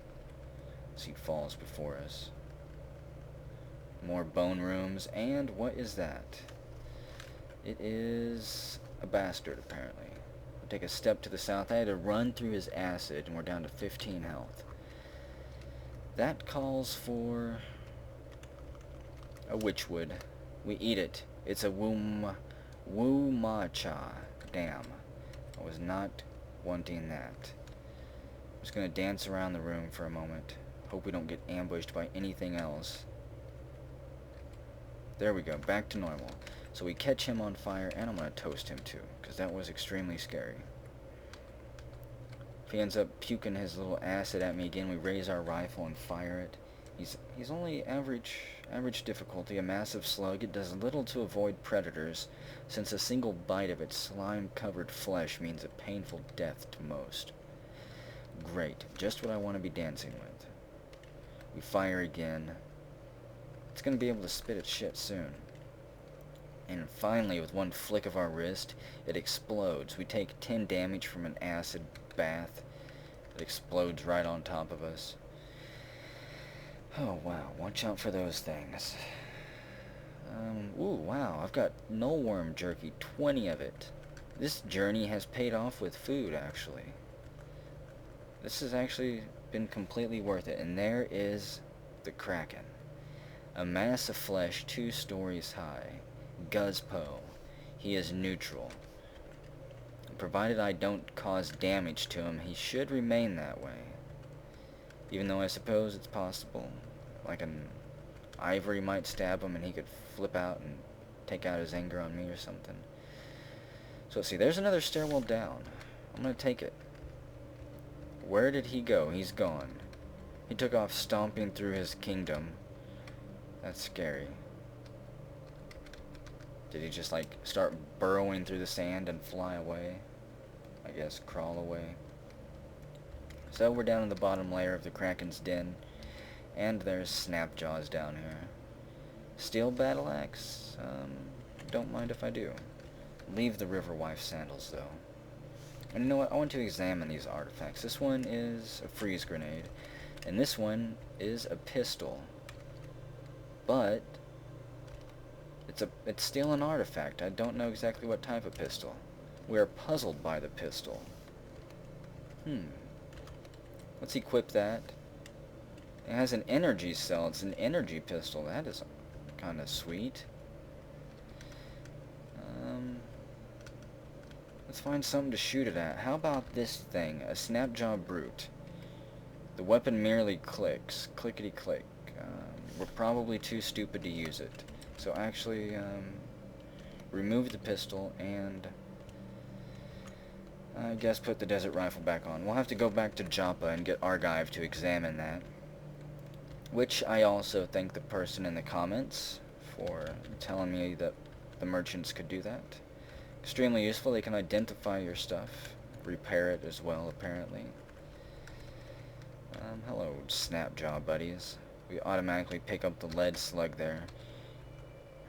as he falls before us. More bone rooms, and what is that? It is a bastard, apparently. We'll take a step to the south. I had to run through his acid, and we're down to 15 health. That calls for a witchwood. We eat it. It's a Woo-ma-cha. Damn. I was not wanting that. I'm just gonna dance around the room for a moment. Hope we don't get ambushed by anything else. There we go. Back to normal. So we catch him on fire, and I'm gonna toast him too, because that was extremely scary. If he ends up puking his little acid at me again, we raise our rifle and fire it. He's only average difficulty, a massive slug. It does little to avoid predators, since a single bite of its slime-covered flesh means a painful death to most. Great, just what I want to be dancing with. We fire again. It's gonna be able to spit its shit soon. And finally, with one flick of our wrist, it explodes. We take 10 damage from an acid bath. It explodes right on top of us. Oh wow, watch out for those things. Ooh, wow, I've got nullworm jerky, 20 of it. This journey has paid off with food, actually. This has actually been completely worth it. And there is the Kraken. A mass of flesh 2 stories high. Guzpo. He is neutral. Provided I don't cause damage to him, he should remain that way. Even though I suppose it's possible. Like an ivory might stab him and he could flip out and take out his anger on me or something. So let's see, there's another stairwell down. I'm gonna take it. Where did he go? He's gone. He took off stomping through his kingdom. That's scary. Did he just like start burrowing through the sand and fly away? I guess crawl away. So we're down in the bottom layer of the Kraken's den. And there's Snapjaws down here. Steel battle axe? Don't mind if I do. Leave the Riverwife sandals though. And you know what? I want to examine these artifacts. This one is a freeze grenade. And this one is a pistol. But it's still an artifact. I don't know exactly what type of pistol. We are puzzled by the pistol. Let's equip that. It has an energy cell. It's an energy pistol. That is kind of sweet. Let's find something to shoot it at. How about this thing? A Snapjaw Brute. The weapon merely clicks. Clickety-click. We're probably too stupid to use it. So actually, remove the pistol and I guess put the desert rifle back on. We'll have to go back to Joppa and get Argive to examine that. Which I also thank the person in the comments for telling me that the merchants could do that. Extremely useful. They can identify your stuff. Repair it as well, apparently. Hello, Snapjaw buddies. We automatically pick up the lead slug there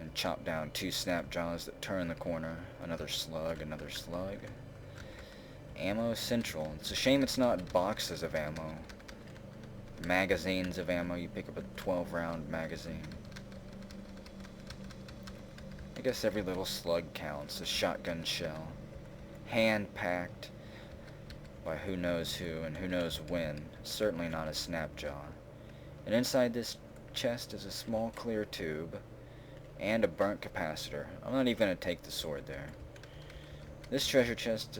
and chop down 2 Snapjaws that turn the corner. Another slug, another slug. Ammo central. It's a shame it's not boxes of ammo. Magazines of ammo. You pick up a 12-round magazine. I guess every little slug counts. A shotgun shell. Hand-packed by who knows who and who knows when. Certainly not a Snapjaw. And inside this chest is a small clear tube and a burnt capacitor. I'm not even going to take the sword there. This treasure chest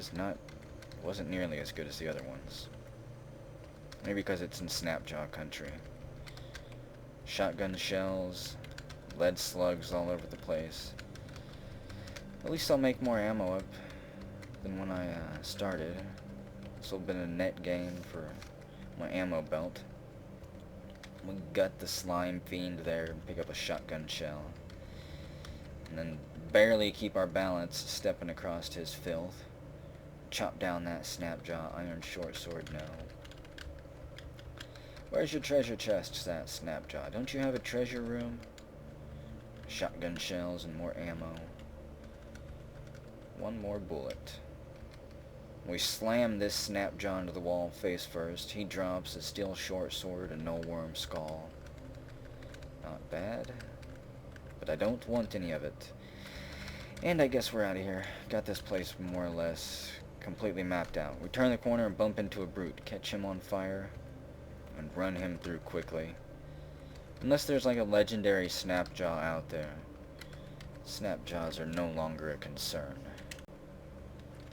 wasn't nearly as good as the other ones. Maybe because it's in Snapjaw country. Shotgun shells, lead slugs all over the place. At least I'll make more ammo up than when I started. This will have been a net gain for my ammo belt. We gut the slime fiend there and pick up a shotgun shell. And then barely keep our balance stepping across his filth. Chop down that Snapjaw iron short sword now. Where's your treasure chest, that Snapjaw? Don't you have a treasure room? Shotgun shells and more ammo. One more bullet. We slam this Snapjaw into the wall face first. He drops a steel short sword and nullworm skull. Not bad. But I don't want any of it. And I guess we're out of here. Got this place more or less completely mapped out. We turn the corner and bump into a brute. Catch him on fire and run him through quickly. Unless there's like a legendary Snapjaw out there. Snapjaws are no longer a concern.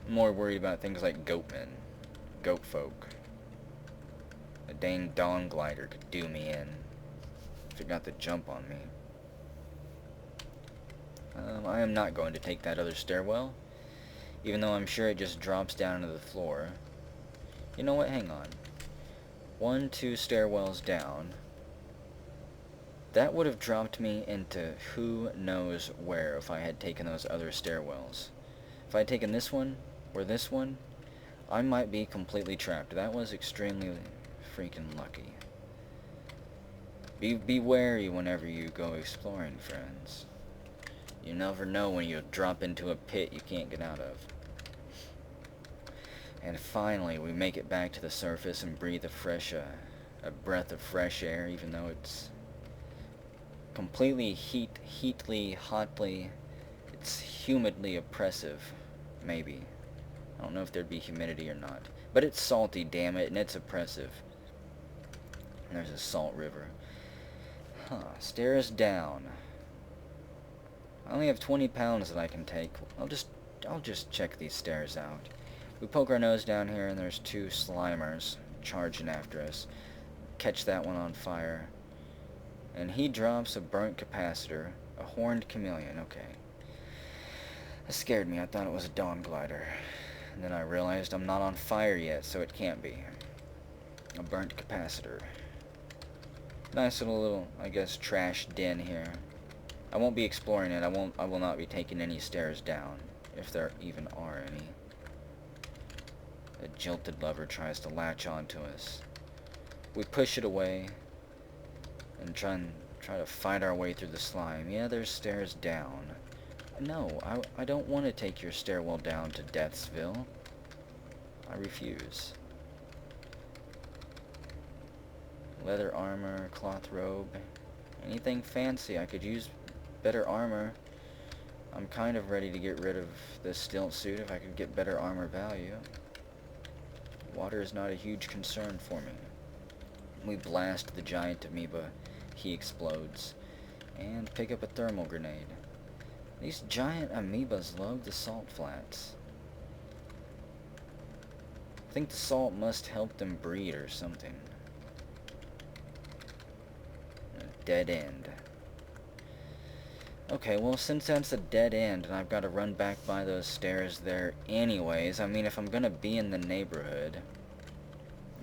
I'm more worried about things like goatmen. Goat folk. A dang dawn glider could do me in if it got the jump on me. I am not going to take that other stairwell, even though I'm sure it just drops down to the floor. You know what? Hang on. 1, 2 stairwells down. That would have dropped me into who knows where if I had taken those other stairwells. If I had taken this one, or this one, I might be completely trapped. That was extremely freaking lucky. Be wary whenever you go exploring, friends. You never know when you'll drop into a pit you can't get out of. And finally, we make it back to the surface and breathe a breath of fresh air, even though it's completely hotly, it's humidly oppressive, maybe. I don't know if there'd be humidity or not. But it's salty, damn it, and it's oppressive. And there's a salt river. Huh, stairs down. I only have 20 pounds that I can take. I'll just check these stairs out. We poke our nose down here and there's two slimers charging after us. Catch that one on fire. And he drops a burnt capacitor. A horned chameleon, okay. That scared me. I thought it was a dawn glider. And then I realized I'm not on fire yet, so it can't be. A burnt capacitor. Nice little, I guess, trash den here. I won't be exploring it. I will not be taking any stairs down, if there even are any. A jilted lover tries to latch onto us. We push it away and try to fight our way through the slime. Yeah, there's stairs down. No, I don't want to take your stairwell down to Deathsville. I refuse. Leather armor, cloth robe, anything fancy. I could use better armor. I'm kind of ready to get rid of this stilt suit if I could get better armor value. Water is not a huge concern for me. We blast the giant amoeba. He explodes. And pick up a thermal grenade. These giant amoebas love the salt flats. I think the salt must help them breed or something. A dead end. Okay, well, since that's a dead end and I've got to run back by those stairs there anyways, I mean, if I'm gonna be in the neighborhood...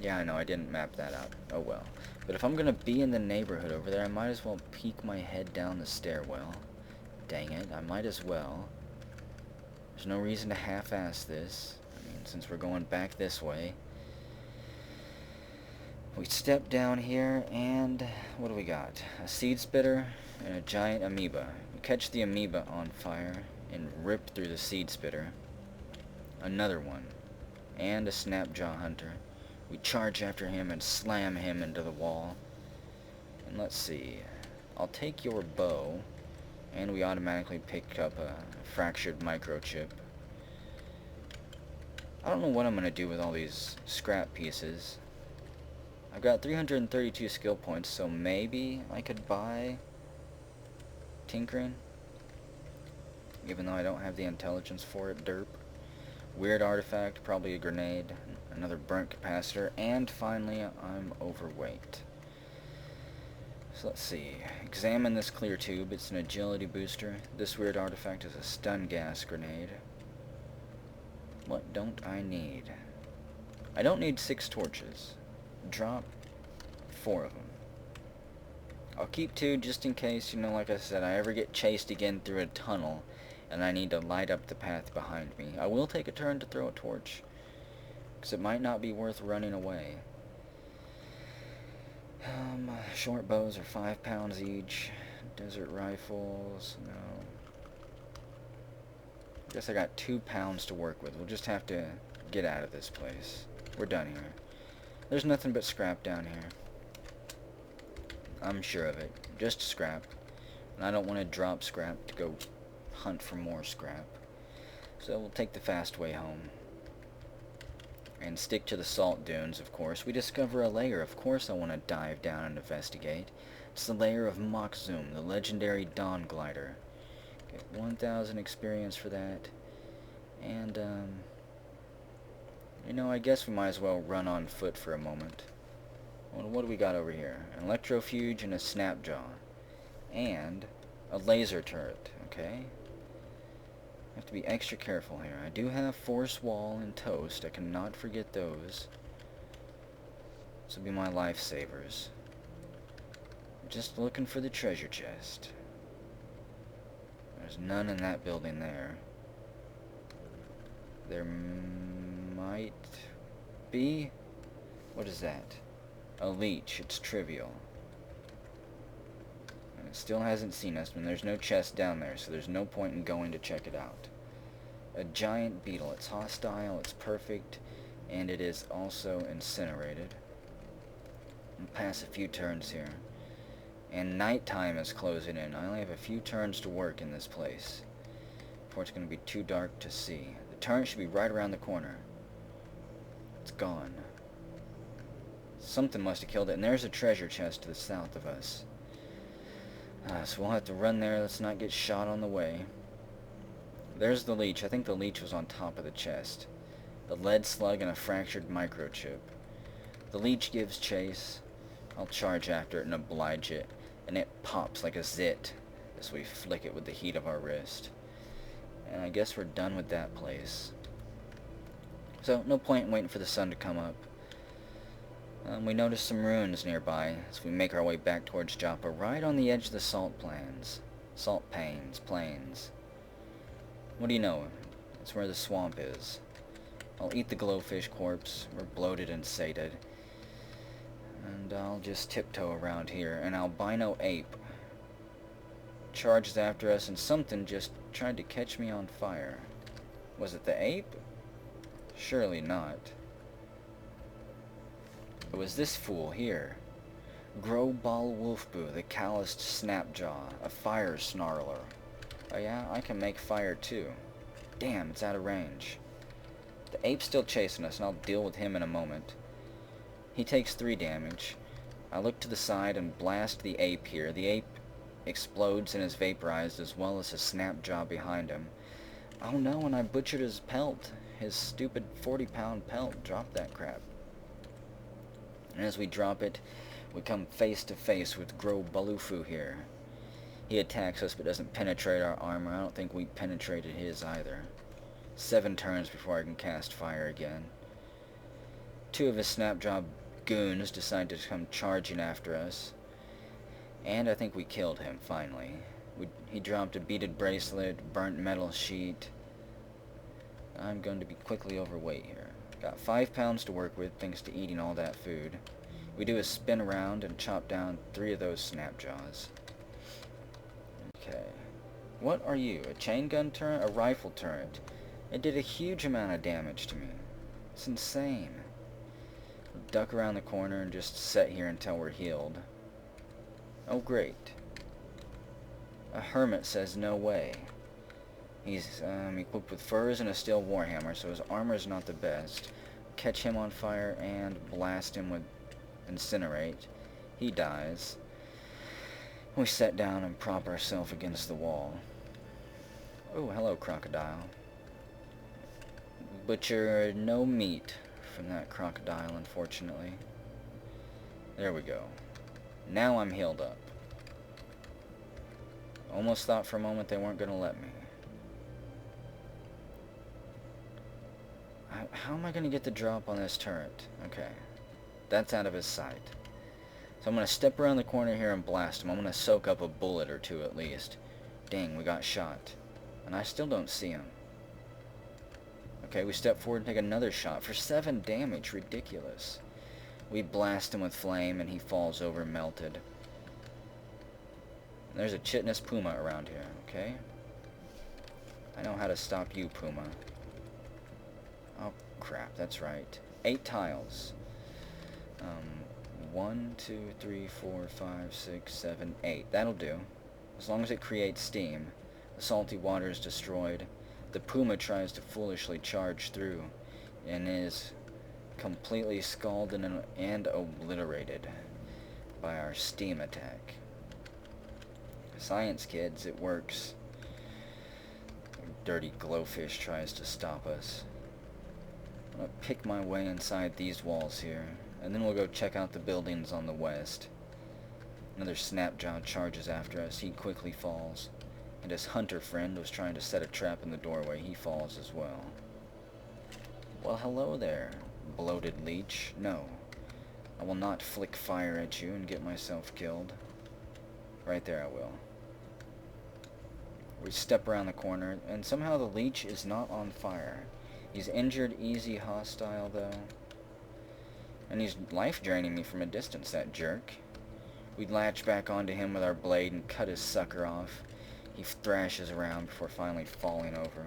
Yeah, I know, I didn't map that out. Oh well. But if I'm gonna be in the neighborhood over there, I might as well peek my head down the stairwell. Dang it, I might as well. There's no reason to half-ass this. I mean, since we're going back this way. We step down here, and what do we got? A seed spitter and a giant amoeba. We catch the amoeba on fire and rip through the seed spitter. Another one. And a snapjaw hunter. We charge after him and slam him into the wall. And let's see. I'll take your bow. And we automatically pick up a fractured microchip. I don't know what I'm going to do with all these scrap pieces. I've got 332 skill points, so maybe I could buy tinkering. Even though I don't have the intelligence for it, derp. Weird artifact, probably a grenade, another burnt capacitor, and finally I'm overweight. So let's see. Examine this clear tube. It's an agility booster. This weird artifact is a stun gas grenade. What don't I need? I don't need 6 torches. Drop 4 of them. I'll keep 2 just in case, you know, like I said, I ever get chased again through a tunnel and I need to light up the path behind me. I will take a turn to throw a torch, because it might not be worth running away. Short bows are 5 pounds each. Desert rifles, no. I guess I got 2 pounds to work with. We'll just have to get out of this place. We're done here. There's nothing but scrap down here. I'm sure of it. Just scrap. And I don't want to drop scrap to go hunt for more scrap. So we'll take the fast way home. And stick to the salt dunes, of course. We discover a lair. Of course I want to dive down and investigate. It's the lair of Moxzoom, the legendary dawn glider. Get 1,000 experience for that. And, you know, I guess we might as well run on foot for a moment. Well, what do we got over here? An electrofuge and a snapjaw. And a laser turret, okay? I have to be extra careful here. I do have force wall and toast. I cannot forget those. This will be my lifesavers. Just looking for the treasure chest. There's none in that building there. There might be... What is that? A leech. It's trivial. And it still hasn't seen us, and there's no chest down there, so there's no point in going to check it out. A giant beetle. It's hostile, it's perfect, and it is also incinerated. I'll pass a few turns here. And nighttime is closing in. I only have a few turns to work in this place before it's going to be too dark to see. The turret should be right around the corner. It's gone. Something must have killed it, and there's a treasure chest to the south of us. So we'll have to run there. Let's not get shot on the way. There's the leech. I think the leech was on top of the chest. The lead slug and a fractured microchip. The leech gives chase. I'll charge after it and oblige it, and it pops like a zit as we flick it with the heat of our wrist. And I guess we're done with that place. So, no point in waiting for the sun to come up. We notice some ruins nearby as we make our way back towards Joppa, right on the edge of the salt plains. Plains. What do you know? It's where the swamp is. I'll eat the glowfish corpse. We're bloated and sated. And I'll just tiptoe around here. An albino ape charges after us, and something just tried to catch me on fire. Was it the ape? Surely not. It was this fool here. Grobal Wolfboo, the calloused snapjaw, a fire snarler. Oh yeah, I can make fire too. Damn, it's out of range. The ape's still chasing us, and I'll deal with him in a moment. He takes 3 damage. I look to the side and blast the ape here. The ape explodes and is vaporized, as well as his snapjaw behind him. Oh no, and I butchered his pelt. His stupid 40-pound pelt. Drop that crap. And as we drop it, we come face to face with Grobalufu here. He attacks us but doesn't penetrate our armor. I don't think we penetrated his either. 7 turns before I can cast fire again. 2 of his snapjaw goons decide to come charging after us. And I think we killed him, finally. He dropped a beaded bracelet, burnt metal sheet. I'm going to be quickly overweight here. Got 5 pounds to work with, thanks to eating all that food. We do a spin around and chop down 3 of those snapjaws. Okay. What are you? A chain gun turret? A rifle turret? It did a huge amount of damage to me. It's insane. Duck around the corner and just sit here until we're healed. Oh great. A hermit says no way. He's equipped with furs and a steel warhammer, so his armor's not the best. Catch him on fire and blast him with incinerate. He dies. We sit down and prop ourselves against the wall. Oh, hello, crocodile. Butchered no meat from that crocodile, unfortunately. There we go. Now I'm healed up. Almost thought for a moment they weren't going to let me. How am I going to get the drop on this turret? Okay. That's out of his sight. So I'm going to step around the corner here and blast him. I'm going to soak up a bullet or 2 at least. Dang, we got shot. And I still don't see him. Okay, we step forward and take another shot for 7 damage. Ridiculous. We blast him with flame and he falls over melted. And there's a chitinous puma around here, okay? I know how to stop you, puma. Oh, crap, that's right. 8 tiles. 1, 2, 3, 4, 5, 6, 7, 8. That'll do. As long as it creates steam. The salty water is destroyed. The puma tries to foolishly charge through and is completely scalded and obliterated by our steam attack. Science, kids, it works. Dirty glowfish tries to stop us. I'm gonna pick my way inside these walls here, and then we'll go check out the buildings on the west. Another snapjaw charges after us. He quickly falls. And his hunter friend was trying to set a trap in the doorway. He falls as well. Well, hello there, bloated leech. No, I will not flick fire at you and get myself killed. Right there I will. We step around the corner, and somehow the leech is not on fire. He's injured, easy, hostile, though. And he's life-draining me from a distance, that jerk. We latch back onto him with our blade and cut his sucker off. He thrashes around before finally falling over.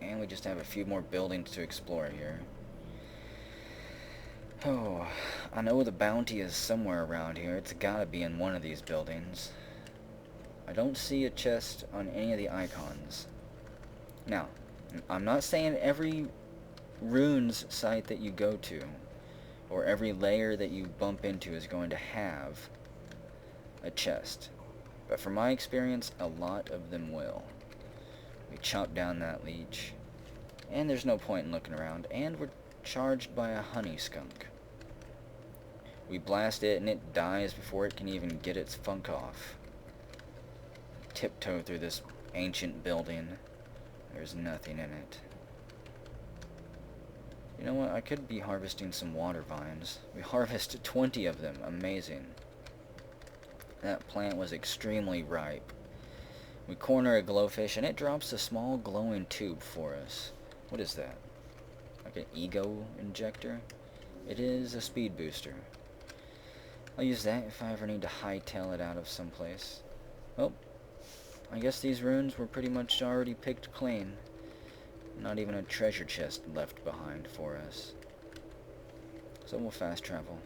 And we just have a few more buildings to explore here. Oh, I know the bounty is somewhere around here. It's gotta be in one of these buildings. I don't see a chest on any of the icons. Now, I'm not saying every runes site that you go to, or every layer that you bump into is going to have a chest. But from my experience, a lot of them will. We chop down that leech, and there's no point in looking around, and we're charged by a honey skunk. We blast it, and it dies before it can even get its funk off. Tiptoe through this ancient building. There's nothing in it. You know what? I could be harvesting some water vines. We harvested 20 of them. Amazing. That plant was extremely ripe. We corner a glowfish, and it drops a small glowing tube for us. What is that? Like an ego injector? It is a speed booster. I'll use that if I ever need to hightail it out of someplace. Well, I guess these runes were pretty much already picked clean. Not even a treasure chest left behind for us. So we'll fast travel.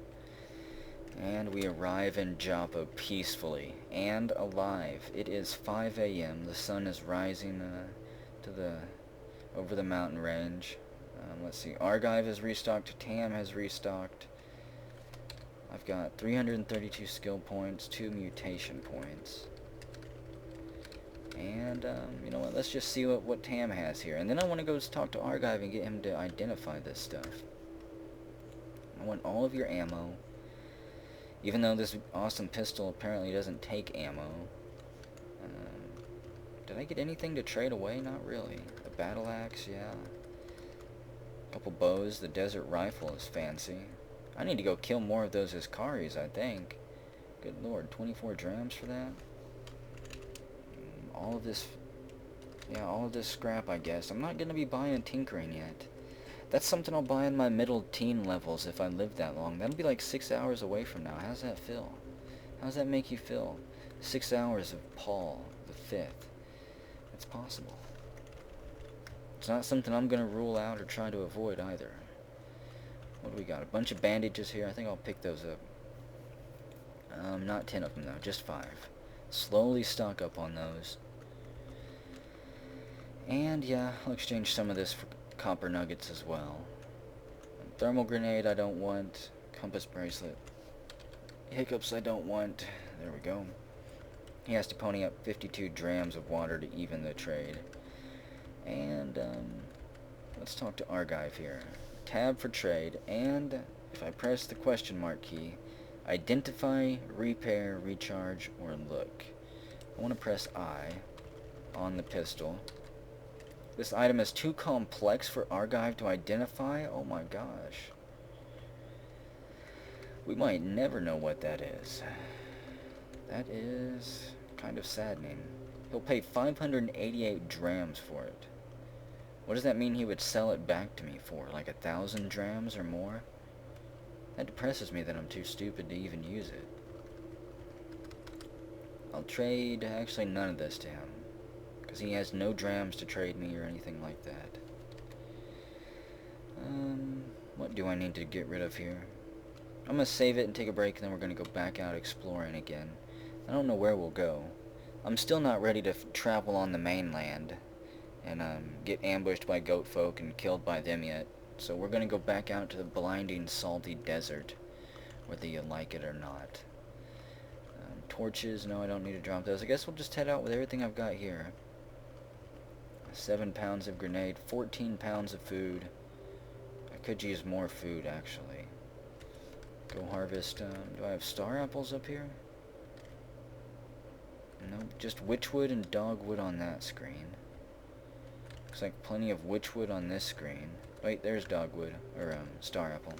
And we arrive in Joppa peacefully and alive. It is 5 a.m. The sun is rising over the mountain range. Let's see. Argive has restocked. Tam has restocked. I've got 332 skill points, 2 mutation points. And, you know what, let's just see what Tam has here. And then I want to go talk to Argive and get him to identify this stuff. I want all of your ammo. Even though this awesome pistol apparently doesn't take ammo. Did I get anything to trade away? Not really. The battle axe, yeah. A couple bows. The desert rifle is fancy. I need to go kill more of those Iskaris, I think. Good lord, 24 drams for that? All of this scrap, I guess. I'm not going to be buying tinkering yet. That's something I'll buy in my middle teen levels if I live that long. That'll be like 6 hours away from now. How's that feel? How's that make you feel? 6 hours of Paul the 5th. It's possible. It's not something I'm going to rule out or try to avoid either. What do we got? A bunch of bandages here. I think I'll pick those up. Not 10 of them though, just 5. Slowly stock up on those. And yeah, I'll exchange some of this for copper nuggets as well. Thermal grenade I don't want. Compass bracelet. Hiccups I don't want. There we go. He has to pony up 52 drams of water to even the trade. And let's talk to Argive here. Tab for trade, and if I press the question mark key, identify, repair, recharge, or look. I want to press I on the pistol. This item is too complex for Argive to identify? Oh my gosh. We might never know what that is. That is kind of saddening. He'll pay 588 drams for it. What does that mean he would sell it back to me for? Like 1,000 drams or more? That depresses me that I'm too stupid to even use it. I'll trade actually none of this to him, because he has no drams to trade me or anything like that. What do I need to get rid of here? I'm going to save it and take a break, and then we're going to go back out exploring again. I don't know where we'll go. I'm still not ready to travel on the mainland and get ambushed by goat folk and killed by them yet. So we're going to go back out to the blinding salty desert, whether you like it or not. Torches, no, I don't need to drop those. I guess we'll just head out with everything I've got here. 7 pounds of grenade, 14 pounds of food. I could use more food, actually. Go harvest, do I have star apples up here? No, just witchwood and dogwood on that screen. Looks like plenty of witchwood on this screen. Wait, there's dogwood, or star apple.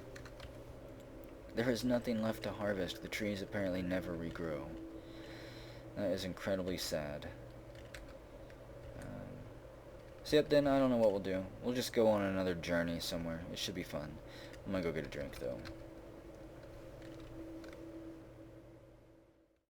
There is nothing left to harvest. The trees apparently never regrow. That is incredibly sad. So yep, then I don't know what we'll do. We'll just go on another journey somewhere. It should be fun. I'm gonna go get a drink, though.